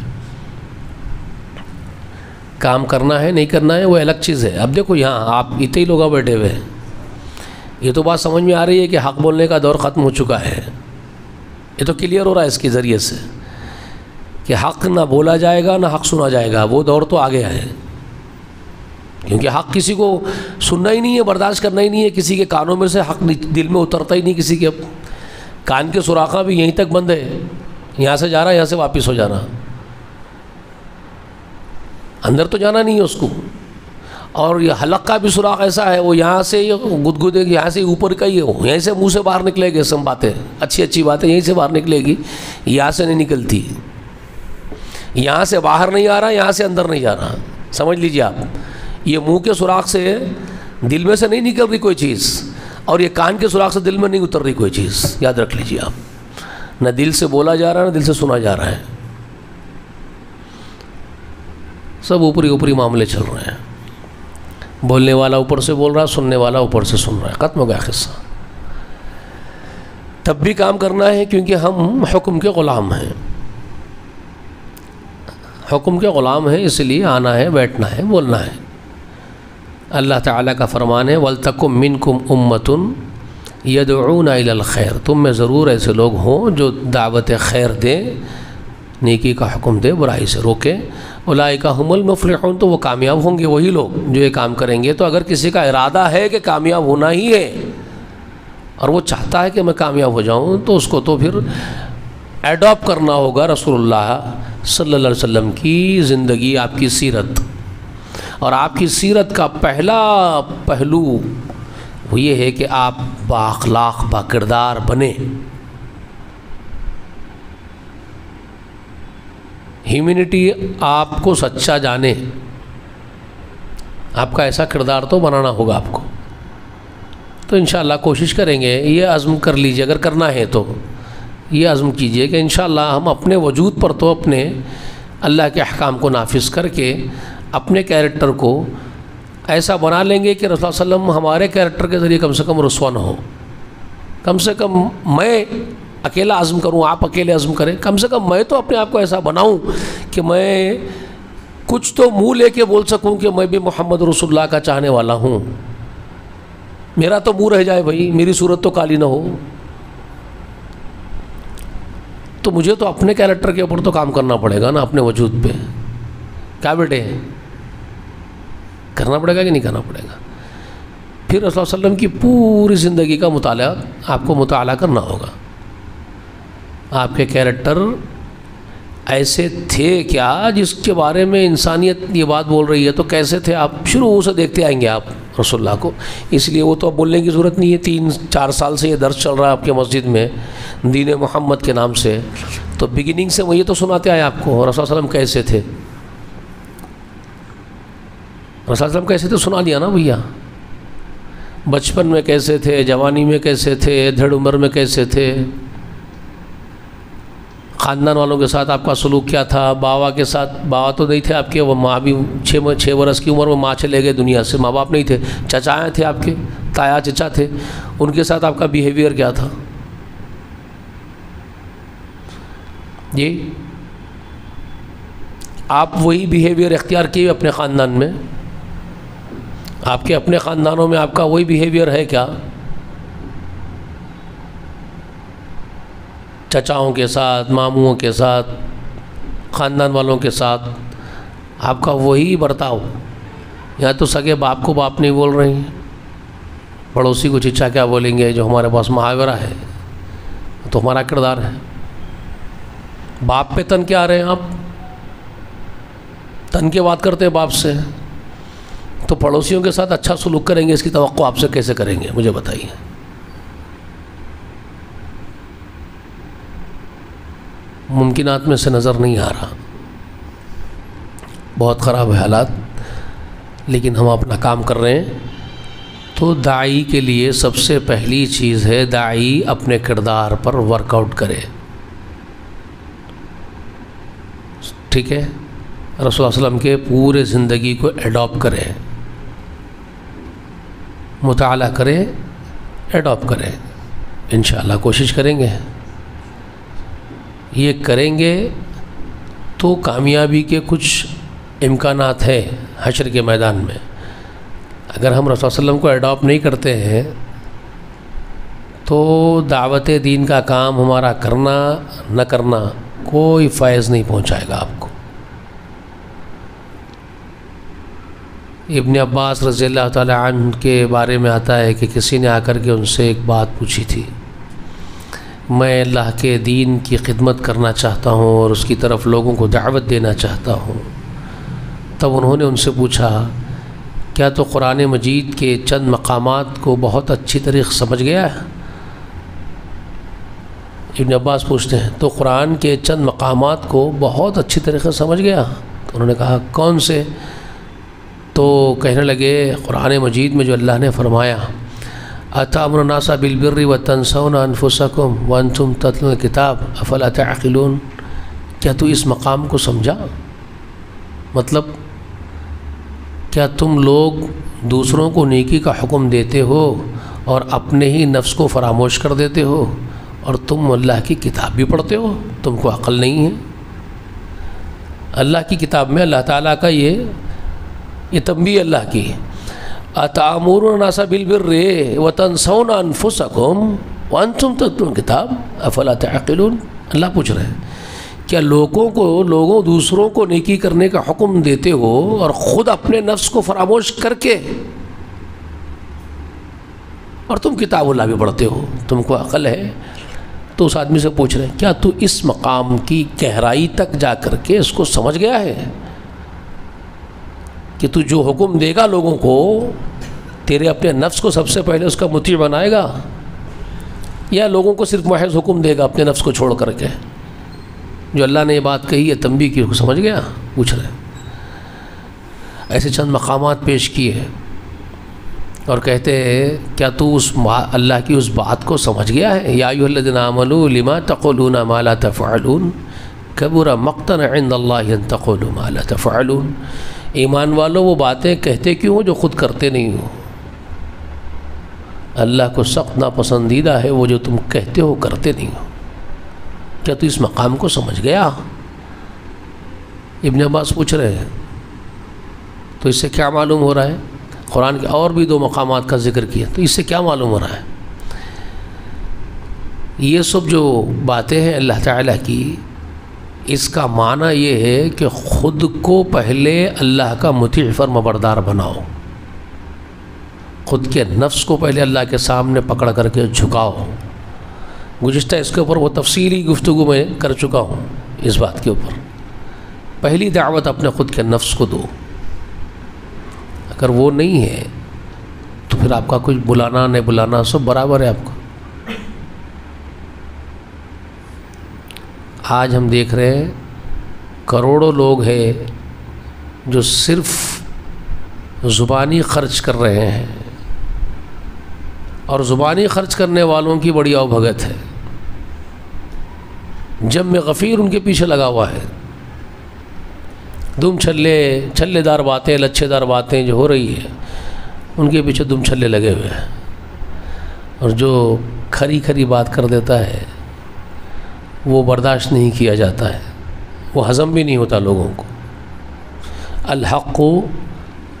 کام کرنا ہے نہیں کرنا ہے وہ الگ چیز ہے. اب دیکھو یہاں آپ اتنے ہی لوگ بیٹھے ہوئے ہیں، یہ تو بات سمجھ میں آ رہی ہے کہ حق بولنے کا دور ختم ہو چکا ہے. یہ تو کلیئر ہو رہا ہے اس کے ذریعے سے کہ حق نہ بولا جائے گا نہ حق سنا جائے گا، وہ دور تو آ گیا ہے. کیونکہ حق کسی کو سننا ہی نہیں ہے، برداشت کرنا ہی نہیں ہے، کسی کے کانوں میں سے حق دل میں اترتا ہی نہیں. کسی کے کان کے سوراخاں بھی یہیں تک بند ہے، یہاں سے جا رہا یہاں سے واپس ہو جانا، اندر تو جانا نہیں ہے اس کو. اور یہ حلق کا بھی سوراخ ایسا ہے، وہ یہاں سے گدگدے یہاں سے اوپر کا ہی ہے، یہیں سے منہ سے باہر نکلے گی سب باتیں، اچھی باتیں یہیں سے باہر نکلے گی، یہاں سے نہیں نکلتی. یہاں سے باہر نہیں آ رہا، یہاں سے اندر نہیں جا رہا. سمجھ لیجیے آپ، یہ منہ کے سوراخ سے دل میں سے نہیں نکل رہی کوئی چیز، اور یہ کان کے سوراخ سے دل میں نہیں اتر رہی کوئی چیز. یاد رکھ لیجیے آپ، نہ دل سے بولا جا رہا ہے نہ دل سے سنا جا رہا ہے، سب اوپری معاملے چل رہے ہیں. بولنے والا اوپر سے بول رہا، سننے والا اوپر سے سن رہا ہے، ختم ہو گیا قصہ. تب بھی کام کرنا ہے کیونکہ ہم حکم کے غلام ہیں، حکم کے غلام ہیں، اس لیے آنا ہے، بیٹھنا ہے، بولنا ہے. اللہ تعالیٰ کا فرمان ہے وَلْتَكُمْ مِنْكُمْ أُمَّةٌ يَدْعُونَ إِلَى الْخَيْرِ، تم میں ضرور ایسے لوگ ہوں جو دعوت خیر دیں، نیکی کا حکم دے، برائی سے روکے. اولئک ھم المفلحون، تو وہ کامیاب ہوں گے وہی لوگ جو یہ کام کریں گے. تو اگر کسی کا ارادہ ہے کہ کامیاب ہونا ہی ہے اور وہ چاہتا ہے کہ میں کامیاب ہو جاؤں، تو اس کو تو پھر ایڈاپٹ کرنا ہوگا رسول اللہ صلی اللہ علیہ وسلم کی زندگی، آپ کی سیرت. اور آپ کی سیرت کا پہلا پہلو وہ یہ ہے کہ آپ بااخلاق باکردار بنے. ہیومینٹی آپ کو سچا جانے، آپ کا ایسا کردار تو بنانا ہوگا آپ کو. تو انشاءاللہ کوشش کریں گے، یہ عزم کر لیجیے، اگر کرنا ہے تو یہ عزم کیجئے کہ انشاءاللہ ہم اپنے وجود پر تو اپنے اللہ کے احکام کو نافذ کر کے اپنے کیریکٹر کو ایسا بنا لیں گے کہ رسول اللہ صلی اللہ علیہ وسلم ہمارے کیریکٹر کے ذریعے کم سے کم رسوا نہ ہو. کم سے کم میں اکیلا عزم کروں، آپ اکیلے عزم کریں، کم سے کم میں تو اپنے آپ کو ایسا بناؤں کہ میں کچھ تو منہ لے کے بول سکوں کہ میں بھی محمد رسول اللہ کا چاہنے والا ہوں. میرا تو منہ رہ جائے بھائی، میری صورت تو کالی نہ ہو. تو مجھے تو اپنے کیریکٹر کے اوپر تو کام کرنا پڑے گا نا، اپنے وجود پہ. کیا بیٹے کرنا پڑے گا کہ نہیں کرنا پڑے گا؟ پھر رسول اللہ صلی اللہ علیہ وسلم کی پوری زندگی کا مطالعہ آپ کو مطالعہ کرنا ہوگا. آپ کے کیریکٹر ایسے تھے کیا جس کے بارے میں انسانیت یہ بات بول رہی ہے، تو کیسے تھے آپ شروع سے دیکھتے آئیں گے آپ رسول اللہ کو. اس لیے وہ تو اب بولنے کی ضرورت نہیں ہے، 3-4 سال سے یہ درس چل رہا ہے آپ کے مسجد میں دین محمد کے نام سے. تو بگننگ سے وہی تو سناتے آئے آپ کو رسول صلی اللہ علیہ وسلم کیسے تھے، رسول صلی اللہ علیہ وسلم کیسے تھے سنا دیا نا بھیا، بچپن میں کیسے تھے، جوانی میں کیسے تھے، دھڑ عمر میں کیسے تھے، خاندان والوں کے ساتھ آپ کا سلوک کیا تھا، باوا کے ساتھ، باوا تو نہیں تھے آپ کے، وہ ماں بھی 6 برس کی عمر میں ماں چلے گئے دنیا سے، ماں باپ نہیں تھے، چچائیں تھے آپ کے، تایا چچا تھے، ان کے ساتھ آپ کا بیہیویئر کیا تھا، جی آپ وہی بیہیویئر اختیار کیے اپنے خاندان میں، آپ کے اپنے خاندانوں میں آپ کا وہی بیہیویئر ہے کیا؟ چچاؤں کے ساتھ، ماموں کے ساتھ، خاندان والوں کے ساتھ آپ کا وہی برتاؤ؟ یا تو سگے باپ کو باپ نہیں بول رہے ہیں، پڑوسی کو چچا کیا بولیں گے، جو ہمارے پاس محاورہ ہے تو ہمارا کردار ہے۔ باپ پہ تن کے آ رہے ہیں آپ، تن کے بات کرتے ہیں باپ سے، تو پڑوسیوں کے ساتھ اچھا سلوک کریں گے اس کی توقع آپ سے کیسے کریں گے؟ مجھے بتائیے۔ ممکنات میں سے نظر نہیں آ رہا، بہت خراب ہے حالات، لیکن ہم اپنا کام کر رہے ہیں۔ تو داعی کے لیے سب سے پہلی چیز ہے داعی اپنے کردار پر ورک آؤٹ کرے، ٹھیک ہے، رسول اللہ صلی اللہ علیہ وسلم کے پورے زندگی کو ایڈاپٹ کرے، مطالعہ کرے، ایڈاپٹ کرے، انشاءاللہ کوشش کریں گے۔ یہ کریں گے تو کامیابی کے کچھ امکانات ہیں حشر کے میدان میں۔ اگر ہم رسول صلی اللہ علیہ وسلم کو ایڈاپٹ نہیں کرتے ہیں تو دعوت دین کا کام ہمارا کرنا نہ کرنا کوئی فائز نہیں پہنچائے گا آپ کو۔ ابن عباس رضی اللہ تعالی عنہ کے بارے میں آتا ہے کہ کسی نے آ کر کے ان سے ایک بات پوچھی تھی، میں اللہ کے دین کی خدمت کرنا چاہتا ہوں اور اس کی طرف لوگوں کو دعوت دینا چاہتا ہوں۔ تب انہوں نے ان سے پوچھا کیا تو قرآن مجید کے چند مقامات کو بہت اچھی طریقے سمجھ گیا ہے؟ ابن عباس پوچھتے ہیں تو قرآن کے چند مقامات کو بہت اچھی طریقے سمجھ گیا؟ تو انہوں نے کہا کون سے؟ تو کہنے لگے قرآن مجید میں جو اللہ نے فرمایا أَتَأْمُرُونَ النَّاسَ بِالْبِرِّ وَتَنْسَوْنَ أَنفُسَكُمْ وَأَنْتُمْ تَتْلُونَ الْكِتَابَ أَفَلَا تَعْقِلُونَ، کیا تو اس مقام کو سمجھا؟ مطلب کیا تم لوگ دوسروں کو نیکی کا حکم دیتے ہو اور اپنے ہی نفس کو فراموش کر دیتے ہو، اور تم اللہ کی کتاب بھی پڑھتے ہو، تم کو عقل نہیں ہے؟ اللہ کی کتاب میں اللہ تعالیٰ کا یہ تنبیہ اللہ کی، أَتَأْمُرُونَ النَّاسَ بِالْبِرِّ وَتَنْسَوْنَ أَنفُسَكُمْ وَأَنْتُمْ تَتْلُونَ الْكِتَابَ أَفَلَا تَعْقِلُونَ۔ اللہ پوچھ رہے ہیں کیا لوگوں دوسروں کو نیکی کرنے کا حکم دیتے ہو اور خود اپنے نفس کو فراموش کر کے، اور تم کتاب اللہ بھی پڑھتے ہو، تم کو عقل ہے؟ تو اس آدمی سے پوچھ رہے ہیں کیا تو اس مقام کی گہرائی تک جا کر کے اس کو سمجھ گیا ہے کہ تو جو حکم دے گا لوگوں کو، تیرے اپنے نفس کو سب سے پہلے اس کا مطیع بنائے گا، یا لوگوں کو صرف محض حکم دے گا اپنے نفس کو چھوڑ کر کے؟ جو اللہ نے یہ بات کہی ہے تنبیہ کی، کو سمجھ گیا؟ پوچھ رہے ہیں۔ ایسے چند مقامات پیش کیے اور کہتے ہیں کیا تو اللہ کی اس بات کو سمجھ گیا ہے؟ یا ایھا الذین آمنوا لما تقولون ما لا تفعلون کبر مقتا عند اللہ ان تقولوا ما لا تفعلون۔ ایمان والو وہ باتیں کہتے کیوں ہو جو خود کرتے نہیں ہو؟ اللہ کو سخت ناپسندیدہ ہے وہ جو تم کہتے ہو کرتے نہیں ہو۔ کیا تو اس مقام کو سمجھ گیا؟ ابن عباس پوچھ رہے ہیں۔ تو اس سے کیا معلوم ہو رہا ہے؟ قرآن کے اور بھی 2 مقامات کا ذکر کیا، تو اس سے کیا معلوم ہو رہا ہے؟ یہ سب جو باتیں ہیں اللہ تعالیٰ کی، اس کا معنی یہ ہے کہ خود کو پہلے اللہ کا مطیع فرمانبردار بناؤ، خود کے نفس کو پہلے اللہ کے سامنے پکڑ کر کے جھکاؤ۔ گزشتہ اس کے اوپر وہ تفصیلی گفتگو میں کر چکا ہوں اس بات کے اوپر۔ پہلی دعوت اپنے خود کے نفس کو دو، اگر وہ نہیں ہے تو پھر آپ کا کچھ بلانا نہیں بلانا سب برابر ہے آپ کا۔ آج ہم دیکھ رہے ہیں کروڑوں لوگ ہیں جو صرف زبانی خرچ کر رہے ہیں، اور زبانی خرچ کرنے والوں کی بڑی اوبھگت ہے، جب میں غفیر ان کے پیچھے لگا ہوا ہے، دم چھلے دار باتیں، لچھے دار باتیں جو ہو رہی ہے ان کے پیچھے دم چھلے لگے ہوئے ہیں، اور جو کھری کھری بات کر دیتا ہے وہ برداشت نہیں کیا جاتا ہے، وہ ہضم بھی نہیں ہوتا لوگوں کو۔ الحق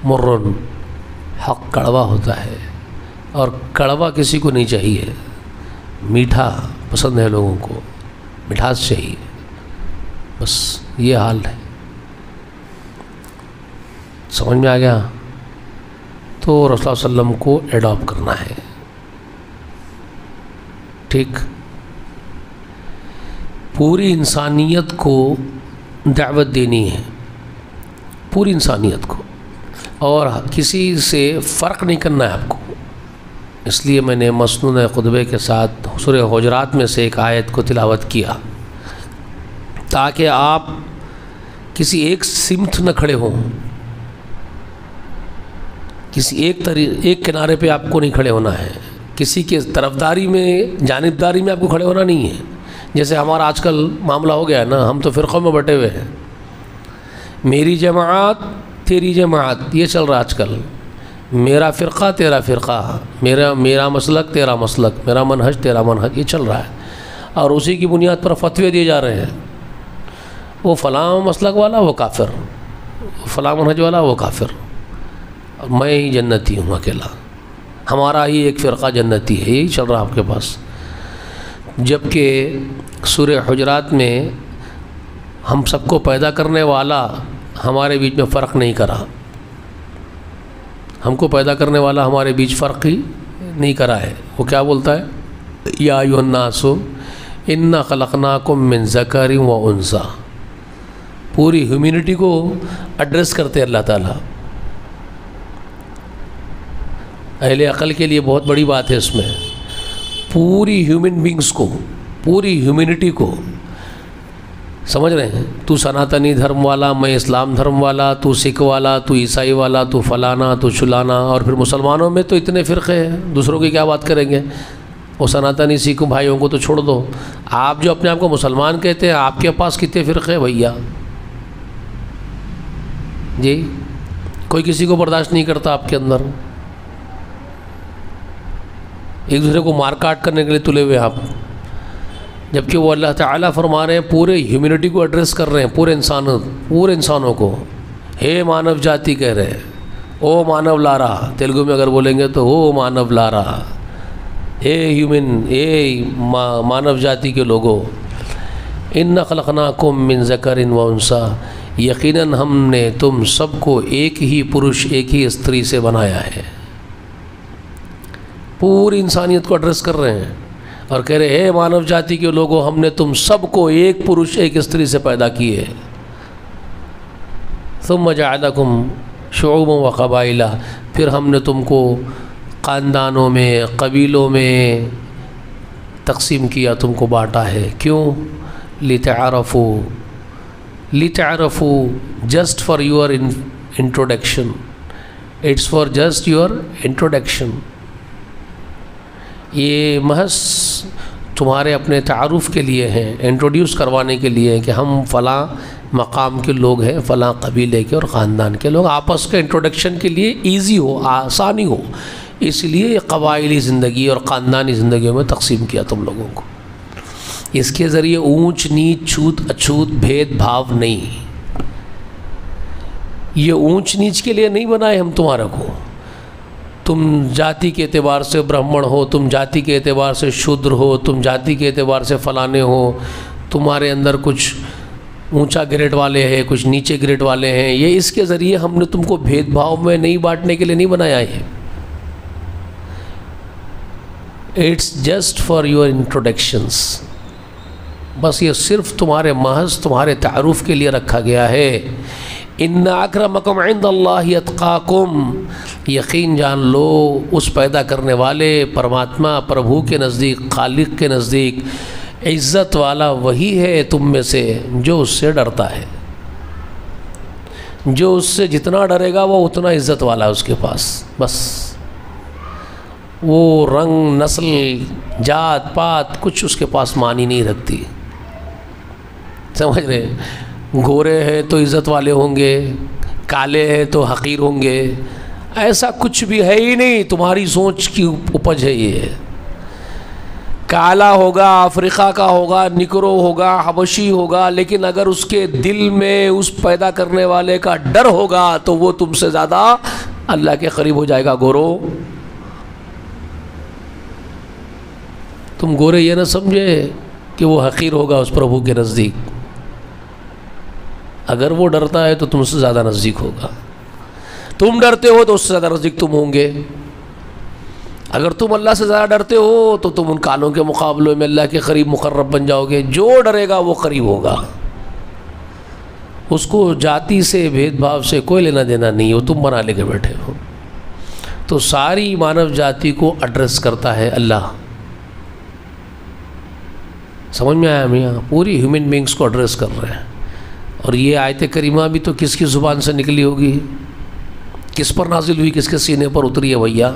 مرن، حق کڑوا ہوتا ہے، اور کڑوا کسی کو نہیں چاہیے، میٹھا پسند ہے لوگوں کو، مٹھاس چاہیے، بس یہ حال ہے۔ سمجھ میں آ گیا؟ تو رسول اللہ صلی اللہ علیہ وسلم کو ایڈاپٹ کرنا ہے، ٹھیک؟ پوری انسانیت کو دعوت دینی ہے، پوری انسانیت کو، اور کسی سے فرق نہیں کرنا ہے آپ کو۔ اس لیے میں نے مسنون خطبے کے ساتھ سورہ حجرات میں سے ایک آیت کو تلاوت کیا، تاکہ آپ کسی ایک سمت نہ کھڑے ہوں، کسی ایک کنارے پہ آپ کو نہیں کھڑے ہونا ہے، کسی کے طرفداری میں، جانبداری میں آپ کو کھڑے ہونا نہیں ہے۔ جیسے ہمارا آج کل معاملہ ہو گیا ہے نا، ہم تو فرقوں میں بٹے ہوئے ہیں، میری جماعت تیری جماعت، یہ چل رہا آج کل، میرا فرقہ تیرا فرقہ، میرا مسلک تیرا مسلک، میرا منہج تیرا منہج، یہ چل رہا ہے، اور اسی کی بنیاد پر فتوے دیے جا رہے ہیں، وہ فلاں مسلک والا وہ کافر، فلاں منہج والا وہ کافر، اور میں ہی جنتی ہوں اکیلا، ہمارا ہی ایک فرقہ جنتی ہے، یہی چل رہا آپ کے پاس۔ جبکہ سورہ حجرات میں ہم سب کو پیدا کرنے والا ہمارے بیچ میں فرق نہیں کرا، ہم کو پیدا کرنے والا ہمارے بیچ فرق ہی نہیں کرا ہے۔ وہ کیا بولتا ہے؟ یا ایھا الناس انا خلقناکم من ذکر و انثی، پوری ہیومینٹی کو ایڈریس کرتے اللہ تعالیٰ۔ اہل عقل کے لیے بہت بڑی بات ہے اس میں، پوری ہیومن بینگز کو، پوری ہیومینٹی کو، سمجھ رہے ہیں؟ تو سناتنی دھرم والا، میں اسلام دھرم والا، تو سکھ والا، تو عیسائی والا، تو فلانا، تو چلانا، اور پھر مسلمانوں میں تو اتنے فرقے ہیں، دوسروں کی کیا بات کریں گے؟ وہ سناتنی سکھ بھائیوں کو تو چھوڑ دو، آپ جو اپنے آپ کو مسلمان کہتے ہیں، آپ کے پاس کتنے فرقے بھیا؟ جی کوئی کسی کو برداشت نہیں کرتا آپ کے اندر، ایک دوسرے کو مار کاٹ کرنے کے لیے تلے ہوئے آپ، جبکہ وہ اللہ تعالیٰ فرما رہے ہیں پورے ہیومینٹی کو ایڈریس کر رہے ہیں، پورے انسانوں کو، ہے مانو جاتی کہہ رہے ہیں، او مانو لارا، تیلگو میں اگر بولیں گے تو او مانو لارا، اے ہیومن، اے مانو جاتی کے لوگوں، ان خلقناکم من ذکر و انثی، یقیناً ہم نے تم سب کو ایک ہی پرش، ایک ہی استری سے بنایا ہے۔ پوری انسانیت کو ایڈریس کر رہے ہیں اور کہہ رہے ہیں مانو جاتی کے لوگوں، ہم نے تم سب کو ایک پرش ایک استری سے پیدا کیے، ثم جعلکم شعوبا و قبائل، پھر ہم نے تم کو خاندانوں میں، قبیلوں میں تقسیم کیا، تم کو بانٹا ہے، کیوں؟ لتعارفوا، just for your introduction, it's for just your introduction, یہ محض تمہارے اپنے تعارف کے لیے ہیں، انٹروڈیوس کروانے کے لیے کہ ہم فلاں مقام کے لوگ ہیں، فلاں قبیلے کے اور خاندان کے لوگ، آپس کے انٹروڈکشن کے لیے ایزی ہو، آسانی ہو، اس لیے یہ قبائلی زندگی اور خاندانی زندگیوں میں تقسیم کیا تم لوگوں کو۔ اس کے ذریعے اونچ نیچ، چھوت اچھوت، بھید بھاؤ نہیں، یہ اونچ نیچ کے لیے نہیں بنائے ہم تمہارے کو، تم جاتی کے اعتبار سے برہمن ہو، تم جاتی کے اعتبار سے شودر ہو، تم جاتی کے اعتبار سے فلانے ہو، تمہارے اندر کچھ اونچا گریڈ والے ہیں، کچھ نیچے گریڈ والے ہیں، یہ اس کے ذریعے ہم نے تم کو بھید بھاؤ میں نہیں بانٹنے کے لیے نہیں بنایا ہے، اٹس جسٹ فار یور انٹروڈکشنس، بس یہ صرف تمہارے محض تمہارے تعارف کے لیے رکھا گیا ہے۔ ان اکرمکم عند اللہ اتقاکم، یقین جان لو اس پیدا کرنے والے پرماتما پربھو کے نزدیک، خالق کے نزدیک، عزت والا وہی ہے تم میں سے جو اس سے ڈرتا ہے. جو اس سے جتنا ڈرے گا وہ اتنا عزت والا ہے اس کے پاس. بس وہ رنگ، نسل، جات پات کچھ اس کے پاس معنی نہیں رکھتی. سمجھ رہے؟ گورے ہیں تو عزت والے ہوں گے، کالے ہیں تو حقیر ہوں گے. ایسا کچھ بھی ہے ہی نہیں، تمہاری سوچ کی اپج ہے یہ. کالا ہوگا، افریقہ کا ہوگا، نگرو ہوگا، حبشی ہوگا، لیکن اگر اس کے دل میں اس پیدا کرنے والے کا ڈر ہوگا تو وہ تم سے زیادہ اللہ کے قریب ہو جائے گا. گورو، تم گورے یہ نہ سمجھے کہ وہ حقیر ہوگا اس پربھو کے نزدیک. اگر وہ ڈرتا ہے تو تم سے زیادہ نزدیک ہوگا. تم ڈرتے ہو تو اس سے زیادہ نزدیک تم ہوں گے. اگر تم اللہ سے زیادہ ڈرتے ہو تو تم ان کالوں کے مقابلے میں اللہ کے قریب مقرب بن جاؤ گے. جو ڈرے گا وہ قریب ہوگا. اس کو جاتی سے، بھید بھاؤ سے کوئی لینا دینا نہیں، وہ تم بنا لے کے بیٹھے ہو. تو ساری مانو جاتی کو ایڈریس کرتا ہے اللہ. سمجھ میں آیا میاں؟ پوری ہیومن بینگس کو ایڈریس کر رہے ہیں. اور یہ آیت کریمہ بھی تو کس کی زبان سے نکلی ہوگی؟ کس پر نازل ہوئی؟ کس کے سینے پر اتری ہے بھیا؟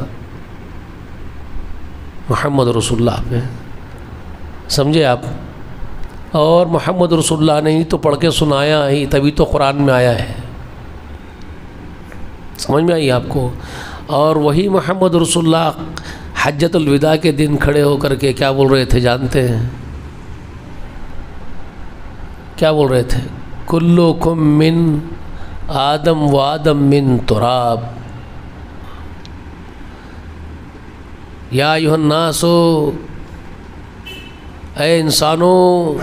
محمد رسول اللہ پہ. سمجھے آپ؟ اور محمد رسول اللہ نے ہی تو پڑھ کے سنایا ہی، تبھی تو قرآن میں آیا ہے. سمجھ میں آئی آپ کو؟ اور وہی محمد رسول اللہ حجۃ الوداع کے دن کھڑے ہو کر کے کیا بول رہے تھے جانتے ہیں؟ کیا بول رہے تھے؟ کلکم من آدم و آدم من تراب. یا ایھا الناس، اے انسانوں،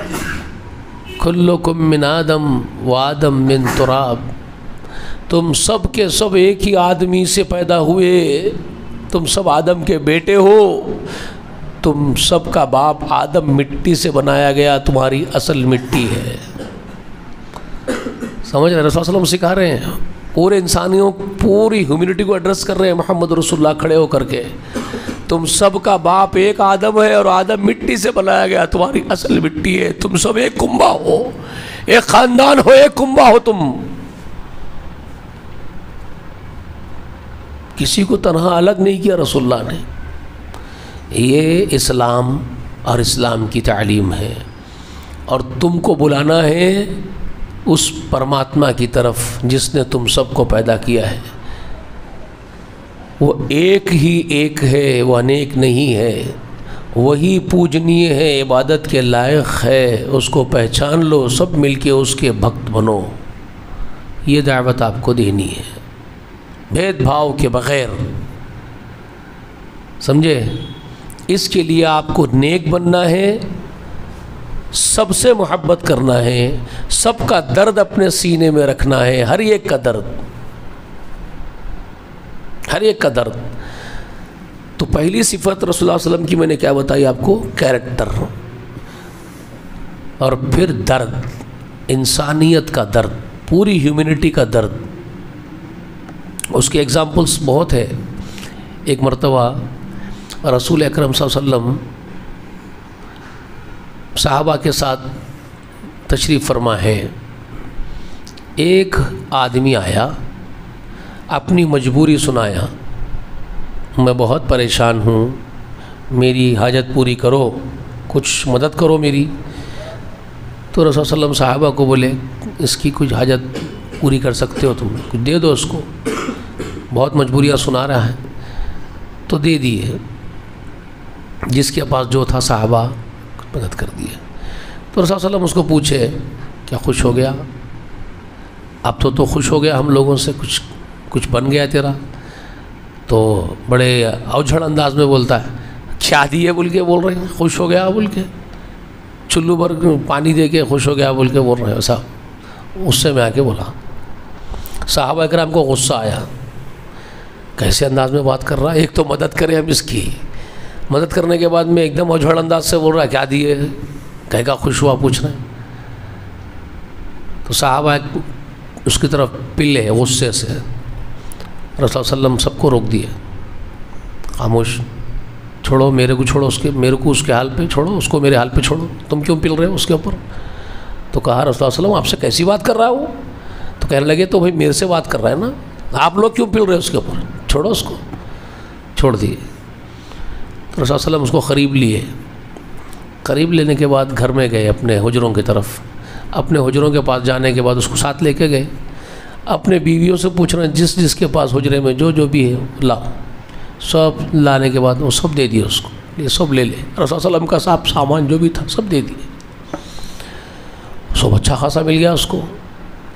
کلکم من آدم و آدم من تراب. تم سب کے سب ایک ہی آدمی سے پیدا ہوئے. تم سب آدم کے بیٹے ہو. تم سب کا باپ آدم مٹی سے بنایا گیا، تمہاری اصل مٹی ہے. سمجھ رہے؟ رسول اللہ سکھا رہے ہیں، پورے انسانیوں، پوری ہیومینٹی کو ایڈریس کر رہے ہیں محمد رسول اللہ کھڑے ہو کر کے. تم سب کا باپ ایک آدم ہے اور آدم مٹی سے بنایا گیا، تمہاری اصل مٹی ہے. تم سب ایک کنبہ ہو، ایک خاندان ہو، ایک کنبہ ہو. تم کسی کو تنہا الگ نہیں کیا رسول اللہ نے. یہ اسلام اور اسلام کی تعلیم ہے. اور تم کو بلانا ہے اس پرماتما کی طرف جس نے تم سب کو پیدا کیا ہے. وہ ایک ہی ایک ہے، وہ انیک نہیں ہے. وہی پوجنیہ ہے، عبادت کے لائق ہے. اس کو پہچان لو، سب مل کے اس کے بھکت بنو. یہ دعوت آپ کو دینی ہے، بھید بھاؤ کے بغیر. سمجھے؟ اس کے لیے آپ کو نیک بننا ہے، سب سے محبت کرنا ہے، سب کا درد اپنے سینے میں رکھنا ہے. ہر ایک کا درد، ہر ایک کا درد. تو پہلی صفت رسول اللہ صلی اللہ علیہ وسلم کی میں نے کیا بتائی آپ کو؟ کیریکٹر. اور پھر درد، انسانیت کا درد، پوری ہیومینٹی کا درد. اس کے ایگزامپلس بہت ہے. ایک مرتبہ رسول اکرم صلی اللہ علیہ وسلم صحابہ کے ساتھ تشریف فرما ہے. ایک آدمی آیا، اپنی مجبوری سنایا. میں بہت پریشان ہوں، میری حاجت پوری کرو، کچھ مدد کرو میری. تو رسول صلی اللہ علیہ وسلم صحابہ کو بولے، اس کی کچھ حاجت پوری کر سکتے ہو تم؟ کچھ دے دو اس کو، بہت مجبوریاں سنا رہا ہے. تو دے دیے، جس کے پاس جو تھا صحابہ مدد کر دیے. تو رسول صلی اللہ علیہ وسلم اس کو پوچھے، کیا خوش ہو گیا؟ اب تو خوش ہو گیا ہم لوگوں سے، کچھ بن گیا تیرا؟ تو بڑے اوجھڑ انداز میں بولتا ہے، کیا دیے بول کے بول رہے ہیں، خوش ہو گیا بول کے، چلو بھر پانی دے کے خوش ہو گیا بول کے بول رہے ہیں. ایسا غصے میں آ کے بولا. صحابہ اکرام کو غصہ آیا، کیسے انداز میں بات کر رہا ہے. ایک تو مدد کرے ہم اس کی، مدد کرنے کے بعد میں ایک دم اوجھڑ انداز سے بول رہا ہے کیا دیے، کہے گا خوش ہوا پوچھ رہے ہیں. تو صحابہ اس کی طرف پلے غصے سے. رسول اللہ صلی اللہ علیہ وسلم سب کو روک دیے، خاموش. چھوڑو میرے کو، چھوڑو میرے کو اس کے حال پہ چھوڑو، اس کو میرے حال پہ چھوڑو، تم کیوں پل رہے ہو اس کے اوپر؟ تو کہا رسول اللہ صلی اللہ علیہ وسلم آپ سے کیسی بات کر رہا ہے وہ؟ تو کہنے لگے تو بھائی میرے سے بات کر رہا ہے نا، آپ لوگ کیوں پل رہے اس کے اوپر؟ چھوڑو اس کو، چھوڑ دیے۔ تو رسول اللہ صلی اللہ علیہ وسلم اس کو قریب لیے، قریب لینے کے بعد گھر میں گئے اپنے حجروں کی طرف، اپنے حجروں کے پاس جانے کے بعد اس کو ساتھ لے کے گئے، اپنے بیویوں سے پوچھ رہے ہیں جس جس کے پاس حجرے میں جو جو بھی ہے لا، سب لانے کے بعد وہ سب دے دیے اس کو، یہ سب لے لے۔ رسول اللہ صلی اللہ علیہ وسلم کا سب سامان جو بھی تھا سب دے دیے، سب اچھا خاصا مل گیا اس کو،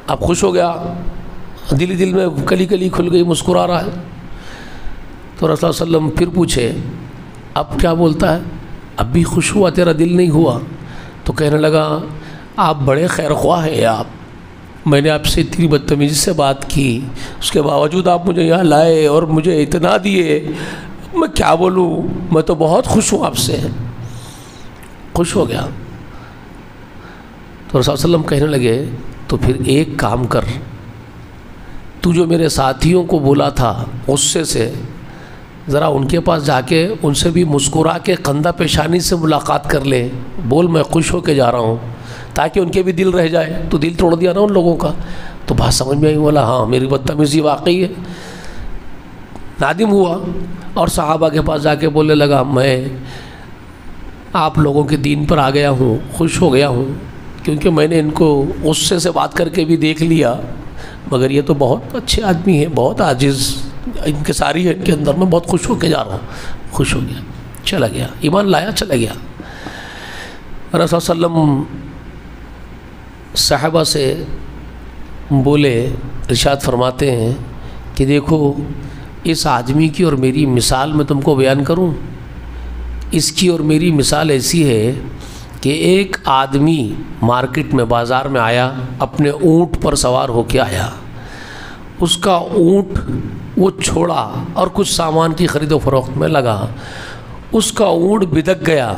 اب خوش ہو گیا، دل ہی دل میں کلی کلی کھل گئی، مسکرا رہا ہے۔ تو رسول اللہ صلی اللہ علیہ وسلم پھر پوچھے اب کیا بولتا ہے، اب بھی خوش ہوا، تیرا دل نہیں ہوا؟ تو کہنے لگا آپ بڑے خیر خواہ ہیں آپ، میں نے آپ سے اتنی بدتمیزی سے بات کی، اس کے باوجود آپ مجھے یہاں لائے اور مجھے اتنا دیے، میں کیا بولوں، میں تو بہت خوش ہوں آپ سے، خوش ہو گیا۔ تو رسول اللہ علیہ وسلم کہنے لگے تو پھر ایک کام کر، تو جو میرے ساتھیوں کو بولا تھا غصے سے، ذرا ان کے پاس جا کے ان سے بھی مسکرا کے خندہ پیشانی سے ملاقات کر لے، بول میں خوش ہو کے جا رہا ہوں، تاکہ ان کے بھی دل رہ جائے۔ تو دل توڑ دیا نا ان لوگوں کا، تو بات سمجھ میں آئی، بولا ہاں میری بدتمیزی واقعی ہے، نادم ہوا اور صحابہ کے پاس جا کے بولنے لگا میں آپ لوگوں کے دین پر آ گیا ہوں، خوش ہو گیا ہوں، کیونکہ میں نے ان کو غصے سے بات کر کے بھی دیکھ لیا، مگر یہ تو بہت اچھے آدمی ہیں، بہت عاجز انکساری ہے ان کے اندر، میں بہت خوش ہو کے جا رہا ہوں۔ خوش ہو گیا، چلا گیا، ایمان لایا، چلا گیا۔ رسول صلی اللہ علیہ وسلم صحابہ سے بولے، ارشاد فرماتے ہیں کہ دیکھو اس آدمی کی اور میری مثال میں تم کو بیان کروں، اس کی اور میری مثال ایسی ہے کہ ایک آدمی مارکیٹ میں، بازار میں آیا، اپنے اونٹ پر سوار ہو کے آیا، اس کا اونٹ وہ چھوڑا اور کچھ سامان کی خرید و فروخت میں لگا، اس کا اونٹ بدک گیا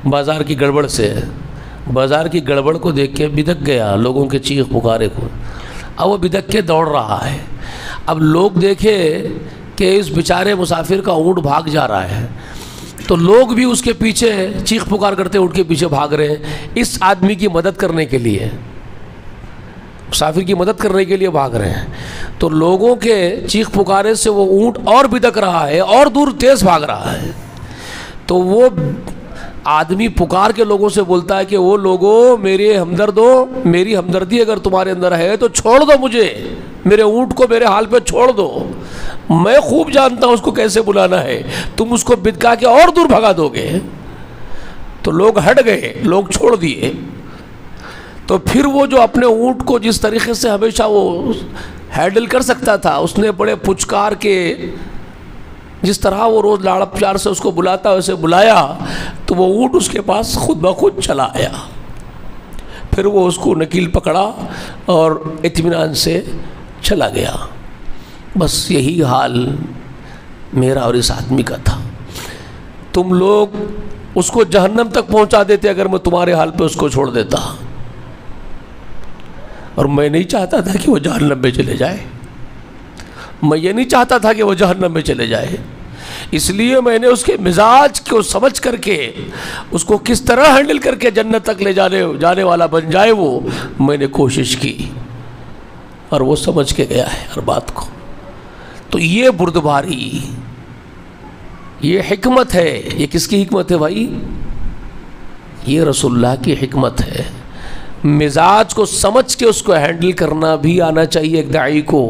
بازار کی گڑبڑ سے، بازار کی گڑبڑ کو دیکھ کے بدک گیا، لوگوں کے چیخ پکارے کو، اب وہ بدک کے دوڑ رہا ہے۔ اب لوگ دیکھے کہ اس بیچارے مسافر کا اونٹ بھاگ جا رہا ہے، تو لوگ بھی اس کے پیچھے چیخ پکار کرتے اونٹ کے پیچھے بھاگ رہے ہیں، اس آدمی کی مدد کرنے کے لیے، مسافر کی مدد کرنے کے لیے بھاگ رہے ہیں۔ تو لوگوں کے چیخ پکارے سے وہ اونٹ اور بدک رہا ہے اور دور تیز بھاگ رہا ہے۔ تو وہ آدمی پکار کے لوگوں سے بولتا ہے کہ وہ لوگوں میرے ہمدردوں، میری ہمدردی اگر تمہارے اندر ہے تو چھوڑ دو مجھے، میرے اونٹ کو میرے حال پہ چھوڑ دو، میں خوب جانتا ہوں اس کو کیسے بلانا ہے، تم اس کو بدکا کے اور دور بھگا دو گے۔ تو لوگ ہٹ گئے، لوگ چھوڑ دیے۔ تو پھر وہ جو اپنے اونٹ کو جس طریقے سے ہمیشہ وہ ہینڈل کر سکتا تھا، اس نے بڑے پچکار کے، جس طرح وہ روز لاڑ پیار سے اس کو بلاتا ویسے بلایا، تو وہ اونٹ اس کے پاس خود بخود چلا آیا۔ پھر وہ اس کو نکیل پکڑا اور اطمینان سے چلا گیا۔ بس یہی حال میرا اور اس آدمی کا تھا۔ تم لوگ اس کو جہنم تک پہنچا دیتے اگر میں تمہارے حال پہ اس کو چھوڑ دیتا، اور میں نہیں چاہتا تھا کہ وہ جہنم میں چلے جائے، میں یہ نہیں چاہتا تھا کہ وہ جہنم میں چلے جائے، اس لیے میں نے اس کے مزاج کو سمجھ کر کے اس کو کس طرح ہینڈل کر کے جنت تک لے جانے والا بن جائے، وہ میں نے کوشش کی، اور وہ سمجھ کے گیا ہے ہر بات کو۔ تو یہ بردباری، یہ حکمت ہے۔ یہ کس کی حکمت ہے بھائی؟ یہ رسول اللہ کی حکمت ہے۔ مزاج کو سمجھ کے اس کو ہینڈل کرنا بھی آنا چاہیے ایک داعی کو،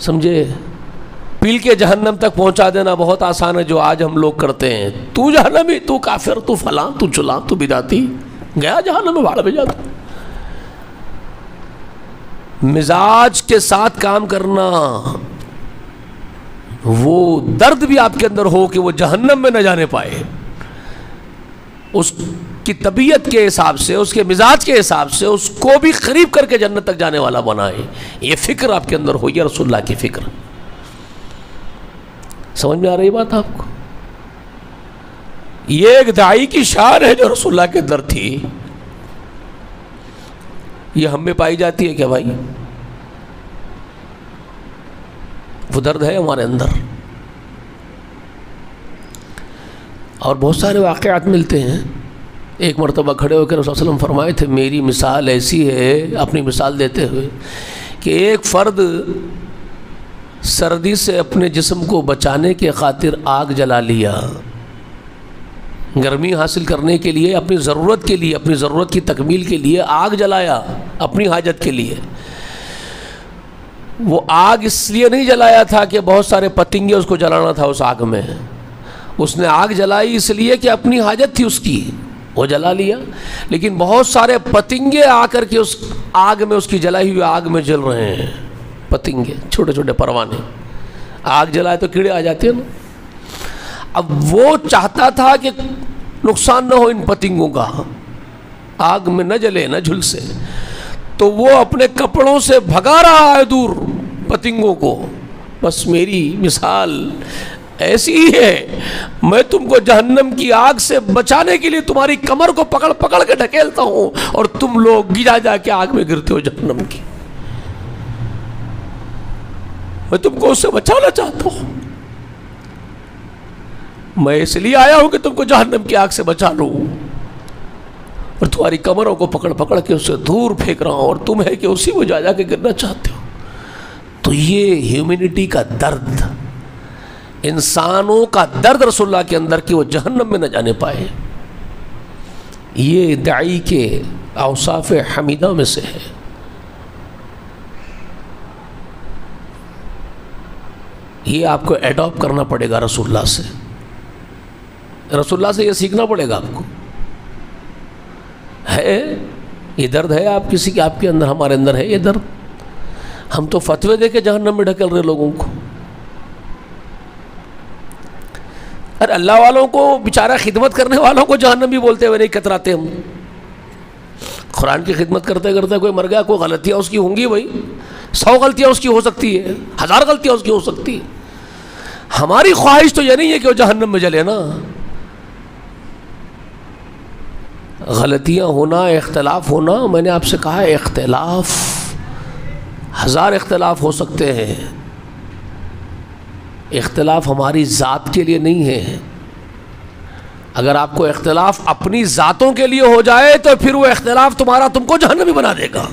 سمجھے؟ پیل کے جہنم تک پہنچا دینا بہت آسان ہے، جو آج ہم لوگ کرتے ہیں، تو جہنمی، تو کافر، تو فلاں، تو چلاں، تو بدعتی، گیا جہنم میں بھاڑ بھیجا تھا۔ مزاج کے ساتھ کام کرنا، وہ درد بھی آپ کے اندر ہو کہ وہ جہنم میں نہ جانے پائے، اس کی طبیعت کے حساب سے، اس کے مزاج کے حساب سے اس کو بھی قریب کر کے جنت تک جانے والا بنائے۔ یہ فکر آپ کے اندر ہو، یہ رسول اللہ کی فکر۔ سمجھ میں آ رہی بات آپ کو؟ یہ ایک داعی کی شان ہے جو رسول اللہ کے اندر تھی۔ یہ ہم میں پائی جاتی ہے کیا بھائی؟ وہ درد ہے ہمارے اندر؟ اور بہت سارے واقعات ملتے ہیں. ایک مرتبہ کھڑے ہو کے رسول صلی اللہ علیہ وسلم فرمائے تھے میری مثال ایسی ہے، اپنی مثال دیتے ہوئے، کہ ایک فرد سردی سے اپنے جسم کو بچانے کے خاطر آگ جلا لیا، گرمی حاصل کرنے کے لیے، اپنی ضرورت کے لیے، اپنی ضرورت کی تکمیل کے لیے آگ جلایا، اپنی حاجت کے لیے. وہ آگ اس لیے نہیں جلایا تھا کہ بہت سارے پتنگے اس کو جلانا تھا اس آگ میں، اس نے آگ جلائی اس لیے کہ اپنی حاجت تھی اس کی، وہ جلا لیا. لیکن بہت سارے پتنگے آ کر کے اس آگ میں، اس کی جلائی ہوئی آگ میں جل رہے ہیں. پتنگے چھوٹے چھوٹے پروانے، آگ جلائے تو کیڑے آ جاتے ہیں نا. اب وہ چاہتا تھا کہ نقصان نہ ہو ان پتنگوں کا، آگ میں نہ جلے نہ جھلسے، تو وہ اپنے کپڑوں سے بھگا رہا ہے دور پتنگوں کو. بس میری مثال ایسی ہی ہے، میں تم کو جہنم کی آگ سے بچانے کے لیے تمہاری کمر کو پکڑ پکڑ کے ڈھکیلتا ہوں، اور تم لوگ گرا جا کے آگ میں گرتے ہو جہنم کی. میں تم کو اس سے بچانا چاہتا ہوں، میں اس لیے آیا ہوں کہ تم کو جہنم کی آگ سے بچا لوں، اور تمہاری کمروں کو پکڑ پکڑ کے اس سے دور پھینک رہا ہوں، اور تم ہے کہ اسی میں جا کے گرنا چاہتے ہو. تو یہ ہیومینٹی کا درد، انسانوں کا درد رسول اللہ کے اندر کہ وہ جہنم میں نہ جانے پائے، یہ داعی کے اوصاف حمیدہ میں سے ہے. یہ آپ کو ایڈاپٹ کرنا پڑے گا رسول اللہ سے، رسول اللہ سے یہ سیکھنا پڑے گا آپ کو. ہے یہ درد ہے آپ کسی کے، آپ کے اندر، ہمارے اندر ہے یہ درد. ہم تو فتوے دے کے جہنم میں ڈھکل رہے لوگوں کو. ارے اللہ والوں کو، بیچارہ خدمت کرنے والوں کو جہنم بھی بولتے ہوئے نہیں کتراتے ہم. قرآن کی خدمت کرتے کرتے کوئی مر گیا، کوئی غلطیاں اس کی ہوں گی بھائی، 100 غلطیاں اس کی ہو سکتی ہے، 1000 غلطیاں اس کی ہو سکتی ہے. ہماری خواہش تو یہ نہیں ہے کہ وہ جہنم میں جلے نا. غلطیاں ہونا، اختلاف ہونا، میں نے آپ سے کہا ہے اختلاف 1000 اختلاف ہو سکتے ہیں، اختلاف ہماری ذات کے لیے نہیں ہے. اگر آپ کو اختلاف اپنی ذاتوں کے لیے ہو جائے تو پھر وہ اختلاف تم کو جہنمی بنا دے گا.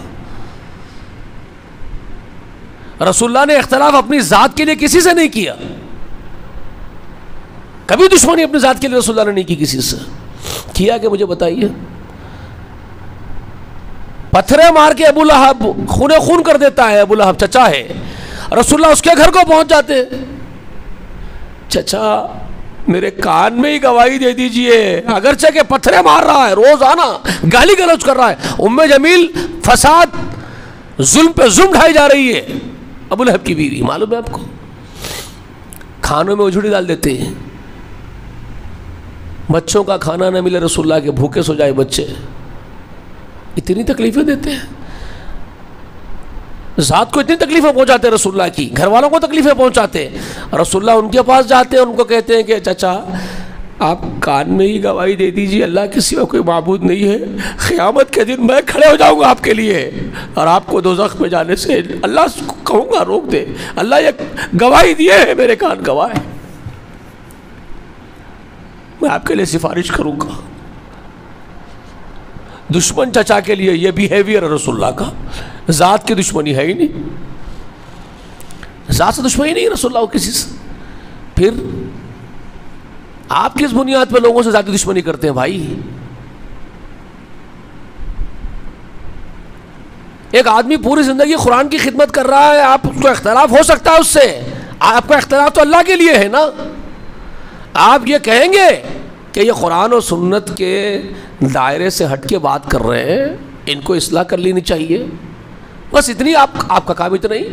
رسول اللہ نے اختلاف اپنی ذات کے لیے کسی سے نہیں کیا، کبھی دشمنی اپنی ذات کے لیے رسول اللہ نے نہیں کی کسی سے. کیا کہ مجھے بتائیے؟ پتھرے مار کے ابو لہب خون کر دیتا ہے، ابو لہب چچا ہے، رسول اللہ اس کے گھر کو پہنچ جاتے ہیں. چچا میرے کان میں ہی گواہی دے دیجئے، اگرچہ کہ پتھرے مار رہا ہے، روزانہ گالی گلوچ کر رہا ہے، ام جمیل فساد ظلم پہ ظلم ڈھائی جا رہی ہے، ابو لہب کی بیوی، معلوم ہے آپ کو. کھانوں میں اجڑی ڈال دیتے ہیں، بچوں کا کھانا نہ ملے رسول اللہ کے، بھوکے سو جائے بچے، اتنی تکلیفیں دیتے ہیں. ذات کو اتنی تکلیفیں پہنچاتے ہیں رسول اللہ کی، گھر والوں کو تکلیفیں پہنچاتے ہیں. رسول اللہ ان کے پاس جاتے ہیں، ان کو کہتے ہیں کہ چچا آپ کان میں ہی گواہی دے دیجیے، اللہ کے سوا کوئی معبود نہیں ہے، قیامت کے دن میں کھڑے ہو جاؤں گا آپ کے لیے، اور آپ کو دوزخ میں جانے سے اللہ کو کہوں گا روک دے، اللہ یہ گواہی دیے ہے، میرے کان گواہ ہے، میں آپ کے لیے سفارش کروں گا. دشمن چچا کے لیے یہ بیہیویئر رسول اللہ کا. ذات کی دشمنی ہے ہی نہیں، ذات سے دشمنی نہیں رسول اللہ کسی سے. پھر آپ کس بنیاد پہ لوگوں سے ذاتی دشمنی کرتے ہیں بھائی؟ ایک آدمی پوری زندگی قرآن کی خدمت کر رہا ہے، آپ کو اختلاف ہو سکتا ہے اس سے، آپ کا اختلاف تو اللہ کے لیے ہے نا. آپ یہ کہیں گے کہ یہ قرآن و سنت کے دائرے سے ہٹ کے بات کر رہے ہیں، ان کو اصلاح کر لینی چاہیے، بس اتنی آپ کا کام اتنا ہی.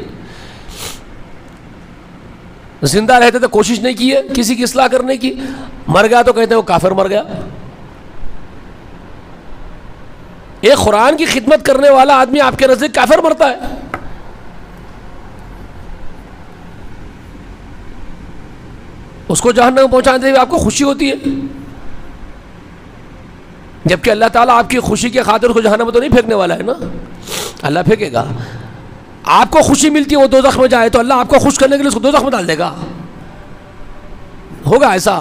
زندہ رہتے تو کوشش نہیں کی ہے کسی کی اصلاح کرنے کی، مر گیا تو کہتے ہیں وہ کافر مر گیا. ایک قرآن کی خدمت کرنے والا آدمی آپ کے نزدیک کافر مرتا ہے؟ اس کو جہنم پہنچانے سے آپ کو خوشی ہوتی ہے، جبکہ اللہ تعالیٰ آپ کی خوشی کے خاطر اس کو جہنم میں تو نہیں پھینکنے والا ہے نا، اللہ پھینکے گا. آپ کو خوشی ملتی ہے وہ دوزخ میں جائے تو اللہ آپ کو خوش کرنے کے لیے اس کو دوزخ میں ڈال دے گا، ہوگا ایسا؟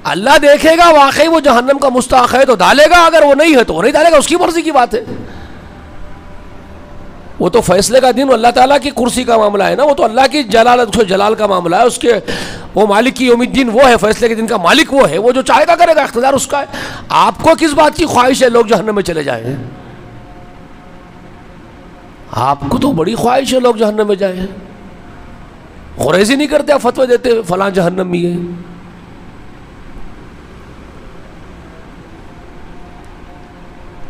اللہ دیکھے گا واقعی وہ جہنم کا مستحق ہے تو ڈالے گا، اگر وہ نہیں ہے تو وہ نہیں ڈالے گا، اس کی مرضی کی بات ہے. وہ تو فیصلے کا دن اللہ تعالیٰ کی کرسی کا معاملہ ہے نا، وہ تو اللہ کی جلال کا معاملہ ہے، اس کے وہ مالک کی یوم الدین وہ ہے، فیصلے کے دن کا مالک وہ ہے، وہ جو چاہے گا کرے گا، اختیار اس کا ہے. آپ کو کس بات کی خواہش ہے لوگ جہنم میں چلے جائیں؟ آپ کو تو بڑی خواہش ہے لوگ جہنم میں جائیں، غریزی نہیں کرتے، آپ فتوے دیتے فلاں جہنم میں ہے.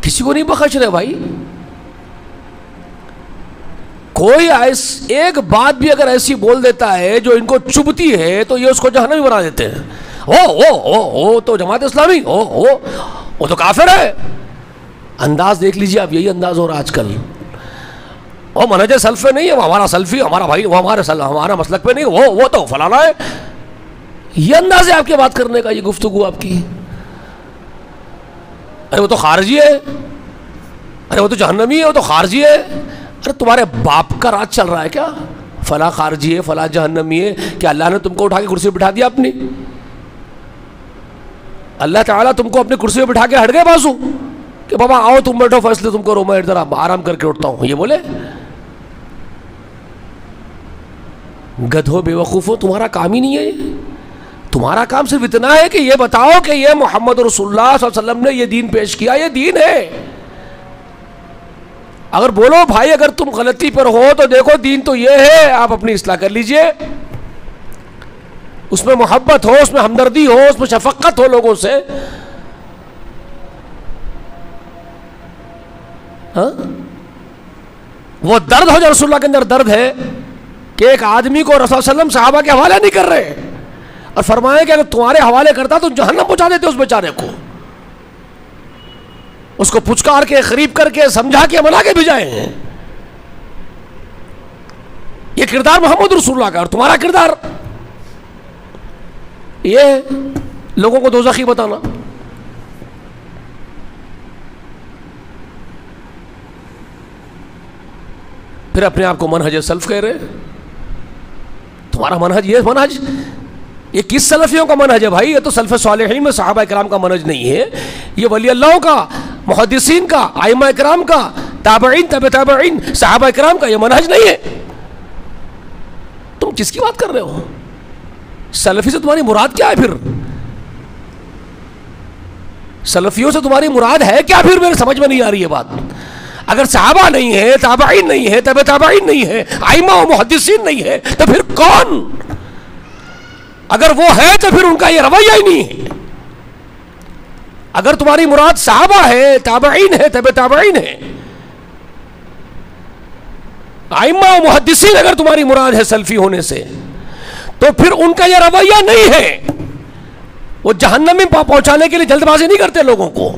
کسی کو نہیں بخش رہے بھائی. کوئی ایک بات بھی اگر ایسی بول دیتا ہے جو ان کو چبھتی ہے تو یہ اس کو جہنمی بنا دیتے ہیں. او تو جماعت اسلامی، وہ تو کافر ہے. انداز دیکھ لیجیے آپ، یہی انداز ہو رہا آج کل. وہ منہج سلف پہ نہیں ہے، وہ ہمارا سلفی، ہمارا بھائی، وہ ہمارا مسلک پہ نہیں، وہ تو فلانا ہے. یہ انداز ہے آپ کے بات کرنے کا، یہ گفتگو آپ کی. ارے وہ تو خارجی ہے، ارے وہ تو جہنمی ہے، وہ تو خارجی ہے. ارے تمہارے باپ کا راج چل رہا ہے کیا؟ فلاں خارجی ہے، فلاں جہنمی ہے. کیا اللہ نے تم کو اٹھا کے کرسی پہ بٹھا دیا اپنی؟ اللہ تعالیٰ تم کو اپنی کرسی پہ بٹھا کے ہٹ گئے بازو کہ بابا آؤ تم بیٹھو، فیصلے تم کرو، میں ادھر آرام کر کے اٹھتا ہوں، یہ بولے؟ گدھو بے وقوفو، تمہارا کام ہی نہیں ہے. تمہارا کام صرف اتنا ہے کہ یہ بتاؤ کہ یہ محمد رسول اللہ صلی اللہ علیہ وسلم نے یہ دین پیش کیا، یہ دین ہے. اگر بولو بھائی اگر تم غلطی پر ہو تو دیکھو دین تو یہ ہے، آپ اپنی اصلاح کر لیجئے، اس میں محبت ہو، اس میں ہمدردی ہو، اس میں شفقت ہو لوگوں سے. ہاں وہ درد ہو جو رسول اللہ کے اندر درد ہے کہ ایک آدمی کو رسول اللہ علیہ وسلم صحابہ کے حوالے نہیں کر رہے اور فرمائے کہ اگر تمہارے حوالے کرتا تو جہنم پہنچا دیتے اس بیچارے کو، اس کو پچکار کے قریب کر کے سمجھا کے منا کے بھیجائے ہیں. یہ کردار محمد رسول اللہ کا، اور تمہارا کردار یہ لوگوں کو دوزخی بتانا. پھر اپنے آپ کو منہج سلف کہہ رہے. تمہارا منہج یہ کس سلفیوں کا منہج ہے بھائی؟ یہ تو سلف صالحین میں صحابہ کرام کا منہج نہیں ہے، یہ ولی اللہ کا، محدثین کا، ائمہ کرام کا، تابعین، تبع تابعین، صحابہ کرام کا یہ منہج نہیں ہے. تم کس کی بات کر رہے ہو؟ سلفی سے تمہاری مراد کیا ہے پھر؟ سلفیوں سے تمہاری مراد ہے کیا پھر؟ میرے سمجھ میں نہیں آ رہی ہے بات. اگر صحابہ نہیں ہے، تابعین نہیں ہے، تبع تابعین نہیں ہے، ائمہ و محدثین نہیں ہے تو پھر کون؟ اگر وہ ہے تو پھر ان کا یہ رویہ ہی نہیں ہے. اگر تمہاری مراد صحابہ ہے، تابعین ہے، تبع تابعین ہے، ائمہ و محدثین اگر تمہاری مراد ہے سلفی ہونے سے تو پھر ان کا یہ رویہ نہیں ہے. وہ جہنم میں پہنچانے کے لیے جلد بازی نہیں کرتے لوگوں کو،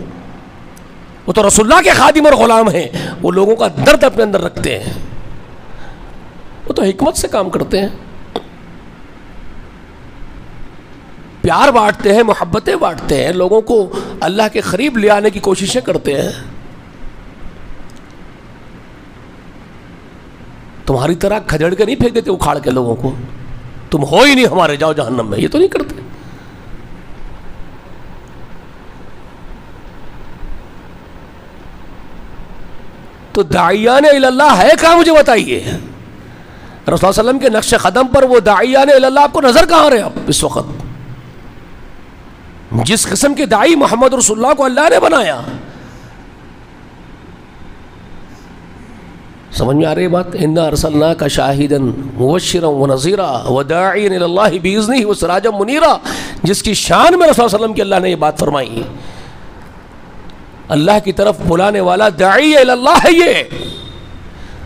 وہ تو رسول اللہ کے خادم اور غلام ہیں، وہ لوگوں کا درد اپنے اندر رکھتے ہیں، وہ تو حکمت سے کام کرتے ہیں، پیار بانٹتے ہیں، محبتیں بانٹتے ہیں، لوگوں کو اللہ کے قریب لے آنے کی کوششیں کرتے ہیں. تمہاری طرح کھجڑ کے نہیں پھینک دیتے اکھاڑ کے لوگوں کو، تم ہو ہی نہیں ہمارے، جاؤ جہنم میں، یہ تو نہیں کرتے. تو داعیان اللہ ہے کہاں مجھے بتائیے؟ رسول اللہ صلی اللہ علیہ وسلم کے نقش قدم پر وہ داعیان اللہ آپ کو نظر کہاں رہے اب اس وقت؟ جس قسم کے داعی محمد رسول اللہ کو اللہ نے بنایا. سمجھ میں آ رہی بات؟ انا ارسلناک شاہدا مبشرا ونذیرا وداعیا الی اللہ باذنہ وسراجا منیرا. جس کی شان میں رسول اللہ صلی اللہ علیہ وسلم کی اللہ نے یہ بات فرمائی، اللہ کی طرف بلانے والا داعی الی اللہ ہے یہ.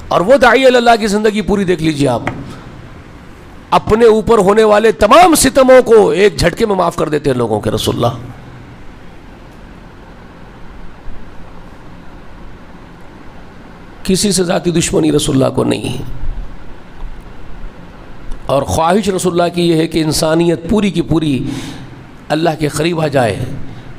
اور وہ داعی الی اللہ کی زندگی پوری دیکھ لیجیے آپ، اپنے اوپر ہونے والے تمام ستموں کو ایک جھٹکے میں معاف کر دیتے ہیں لوگوں کے رسول اللہ. کسی سے ذاتی دشمنی رسول اللہ کو نہیں، اور خواہش رسول اللہ کی یہ ہے کہ انسانیت پوری کی پوری اللہ کے قریب آ جائے،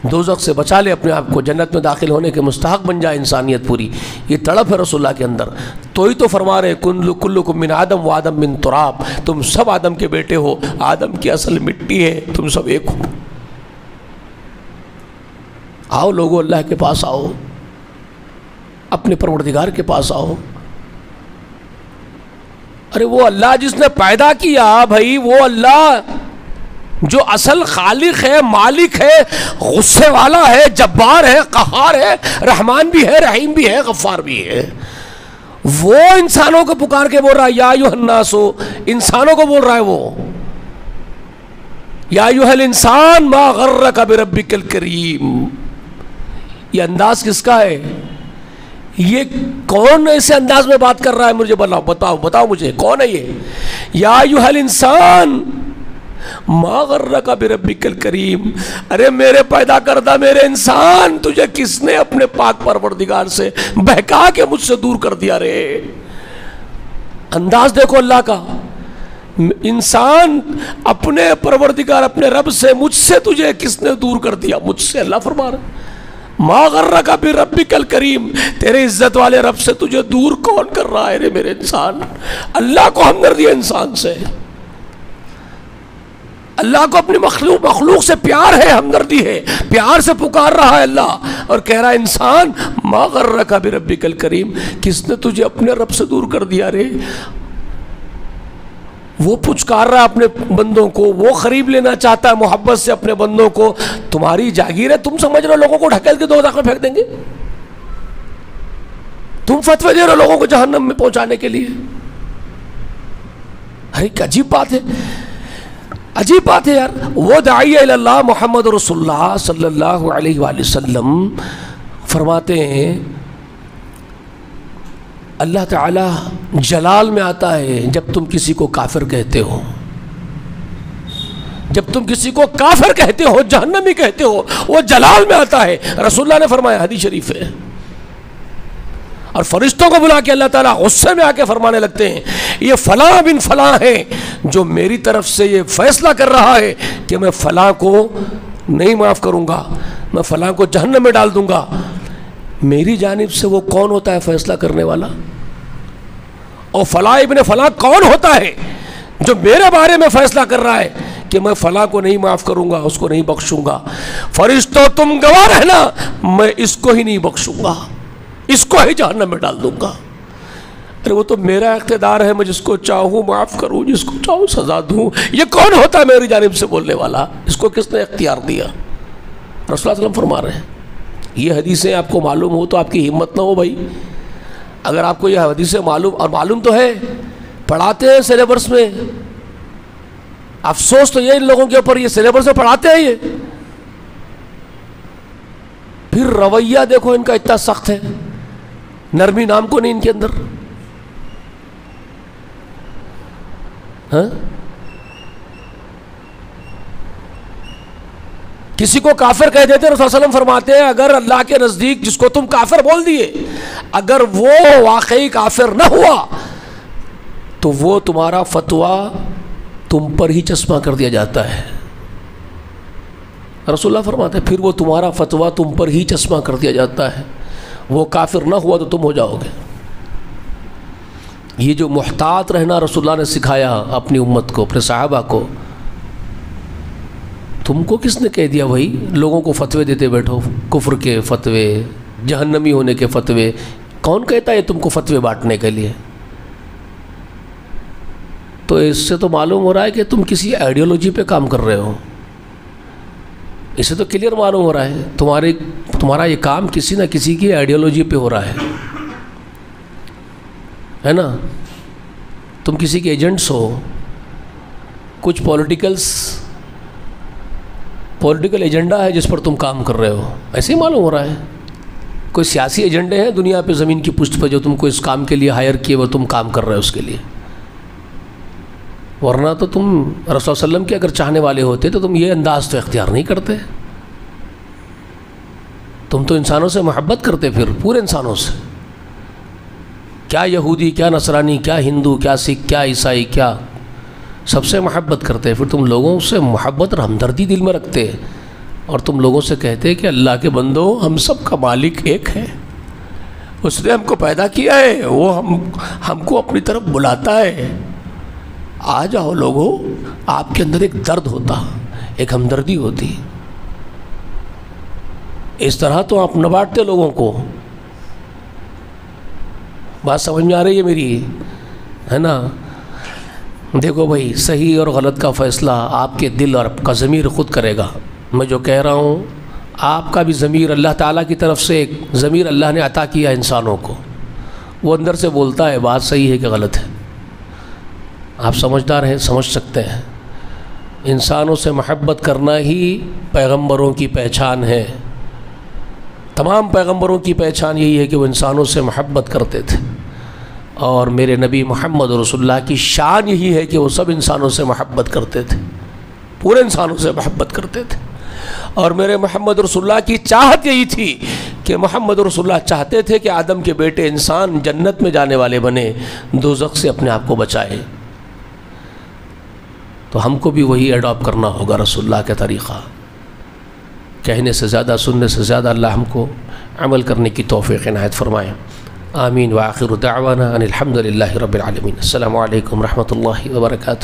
دوزخ سے بچا لے اپنے آپ کو، جنت میں داخل ہونے کے مستحق بن جائے انسانیت پوری. یہ تڑپ ہے رسول اللہ کے اندر. تو ہی تو فرما رہے کلکم من آدم و آدم من تراب، تم سب آدم کے بیٹے ہو، آدم کی اصل مٹی ہے، تم سب ایک ہو. آؤ لوگوں، اللہ کے پاس آؤ، اپنے پروردگار کے پاس آؤ۔ ارے وہ اللہ جس نے پیدا کیا بھائی، وہ اللہ جو اصل خالق ہے، مالک ہے، غصے والا ہے، جبار ہے، قہار ہے، رحمان بھی ہے، رحیم بھی ہے، غفار بھی ہے، وہ انسانوں کو پکار کے بول رہا ہے یا ایھا الناس، انسانوں کو بول رہا ہے وہ، یا ایھا الانسان ما غرک بربک الکریم۔ یہ انداز کس کا ہے؟ یہ کون ایسے انداز میں بات کر رہا ہے؟ مجھے بتاؤ مجھے کون ہے یہ؟ یا ایھا الانسان ما غرک بربک الکریم، ارے میرے پیدا کردہ میرے انسان، تجھے کس نے اپنے پاک پروردگار سے بہکا کے مجھ سے دور کر دیا رے؟ انداز دیکھو اللہ کا، انسان اپنے پروردگار اپنے رب سے، مجھ سے تجھے کس نے دور کر دیا؟ مجھ سے، اللہ فرما رہا ہے ما غرک بربک الکریم، تیرے عزت والے رب سے تجھے دور کون کر رہا ہے رے میرے انسان؟ اللہ کو ہمدردی ہے انسان سے، اللہ کو اپنی مخلوق سے پیار ہے، ہمدردی ہے، پیار سے پکار رہا ہے اللہ، اور کہہ رہا ہے انسان ما غرک بربک الکریم، کس نے تجھے اپنے رب سے دور کر دیا رے؟ وہ پچکار رہا ہے اپنے بندوں کو، وہ قریب لینا چاہتا ہے محبت سے اپنے بندوں کو۔ تمہاری جاگیر ہے، تم سمجھ رہے ہو لوگوں کو ڈھکیل کے دوزخ میں پھینک دیں گے؟ تم فتوے دے رہے ہو لوگوں کو جہنم میں پہنچانے کے لیے؟ ارے عجیب بات ہے، عجیب بات ہے یار۔ وہ داعی الی اللہ محمد رسول اللہ صلی اللہ علیہ وآلہ وسلم فرماتے ہیں اللہ تعالی جلال میں آتا ہے جب تم کسی کو کافر کہتے ہو، جب تم کسی کو کافر کہتے ہو، جہنمی کہتے ہو، وہ جلال میں آتا ہے، رسول اللہ نے فرمایا، حدیث شریف ہے۔ اور فرشتوں کو بلا کے اللہ تعالیٰ غصے میں آ کے فرمانے لگتے ہیں یہ فلاں بن فلاں ہے جو میری طرف سے یہ فیصلہ کر رہا ہے کہ میں فلاں کو نہیں معاف کروں گا، میں فلاں کو جہنم میں ڈال دوں گا۔ میری جانب سے وہ کون ہوتا ہے فیصلہ کرنے والا؟ اور فلاں ابن فلاں کون ہوتا ہے جو میرے بارے میں فیصلہ کر رہا ہے کہ میں فلاں کو نہیں معاف کروں گا، اس کو نہیں بخشوں گا؟ فرشتوں تم گواہ رہنا، میں اس کو ہی نہیں بخشوں گا، اس کو ہی جہنم میں ڈال دوں گا۔ ارے وہ تو میرا اقتدار ہے، میں جس کو چاہوں معاف کروں، جس کو چاہوں سزا دوں۔ یہ کون ہوتا ہے میری جانب سے بولنے والا؟ اس کو کس نے اختیار دیا؟ رسول اللہ صلی اللہ علیہ وسلم فرما رہے ہیں۔ یہ حدیثیں آپ کو معلوم ہو تو آپ کی ہمت نہ ہو بھائی، اگر آپ کو یہ حدیثیں معلوم، اور معلوم تو ہے، پڑھاتے ہیں سلیبس میں، افسوس تو یہ ان لوگوں کے اوپر، یہ سلیبس میں پڑھاتے ہیں یہ، پھر رویہ دیکھو ان کا اتنا سخت ہے، نرمی نام کو نہیں ان کے اندر۔ ہاں کسی کو کافر کہہ دیتے ہیں، رسول اللہ علیہ وسلم فرماتے ہیں اگر اللہ کے نزدیک جس کو تم کافر بول دیے، اگر وہ واقعی کافر نہ ہوا تو وہ تمہارا فتویٰ تم پر ہی چسپاں کر دیا جاتا ہے۔ رسول اللہ فرماتے ہیں پھر وہ تمہارا فتویٰ تم پر ہی چسپاں کر دیا جاتا ہے، وہ کافر نہ ہوا تو تم ہو جاؤ گے۔ یہ جو محتاط رہنا رسول اللہ نے سکھایا اپنی امت کو، اپنے صحابہ کو، تم کو کس نے کہہ دیا بھائی لوگوں کو فتوے دیتے بیٹھو، کفر کے فتوے، جہنمی ہونے کے فتوے؟ کون کہتا ہے تم کو فتوے بانٹنے کے لیے؟ تو اس سے تو معلوم ہو رہا ہے کہ تم کسی آئیڈیالوجی پہ کام کر رہے ہو، اسے تو کلیئر معلوم ہو رہا ہے تمہارا یہ کام کسی نہ کسی کی آئیڈیالوجی پہ ہو رہا ہے نا؟ تم کسی کے ایجنٹس ہو، کچھ پولیٹیکل ایجنڈا ہے جس پر تم کام کر رہے ہو، ایسے ہی معلوم ہو رہا ہے۔ کوئی سیاسی ایجنڈے ہیں دنیا پہ، زمین کی پشت پہ، جو تم کو اس کام کے لیے ہائر کیے وہ تم کام کر رہے ہو اس کے لیے، ورنہ تو تم رسول اللہ صلی اللہ علیہ وسلم کے اگر چاہنے والے ہوتے تو تم یہ انداز تو اختیار نہیں کرتے۔ تم تو انسانوں سے محبت کرتے، پھر پورے انسانوں سے، کیا یہودی، کیا نصرانی، کیا ہندو، کیا سکھ، کیا عیسائی، کیا سب سے محبت کرتے، پھر تم لوگوں سے محبت اور ہمدردی دل میں رکھتے، اور تم لوگوں سے کہتے کہ اللہ کے بندو ہم سب کا مالک ایک ہے، اس نے ہم کو پیدا کیا ہے، وہ ہم کو اپنی طرف بلاتا ہے، آ جاؤ لوگوں۔ آپ کے اندر ایک درد ہوتا، ایک ہمدردی ہوتی، اس طرح تو آپ نہ بانٹتے لوگوں کو. بات سمجھ میں آ رہی ہے میری؟ ہے نا. دیکھو بھائی، صحیح اور غلط کا فیصلہ آپ کے دل اور آپ کا ضمیر خود کرے گا. میں جو کہہ رہا ہوں، آپ کا بھی ضمیر اللہ تعالیٰ کی طرف سے ایک ضمیر اللہ نے عطا کیا انسانوں کو، وہ اندر سے بولتا ہے بات صحیح ہے کہ غلط ہے. آپ سمجھدار ہیں، سمجھ سکتے ہیں. انسانوں سے محبت کرنا ہی پیغمبروں کی پہچان ہے. تمام پیغمبروں کی پہچان یہی ہے کہ وہ انسانوں سے محبت کرتے تھے، اور میرے نبی محمد رسول اللہ کی شان یہی ہے کہ وہ سب انسانوں سے محبت کرتے تھے، پورے انسانوں سے محبت کرتے تھے. اور میرے محمد رسول اللہ کی چاہت یہی تھی کہ محمد رسول اللہ چاہتے تھے کہ آدم کے بیٹے انسان جنت میں جانے والے بنے، دوزخ سے اپنے آپ کو بچائے. تو ہم کو بھی وہی اڈاپٹ کرنا ہوگا، رسول اللہ کا طریقہ. کہنے سے زیادہ، سننے سے زیادہ اللہ ہم کو عمل کرنے کی توفیق عنایت فرمائے. آمین. وآخر دعوانا ان الحمد للہ رب العالمین. السلام علیکم ورحمۃ اللہ وبرکاتہ.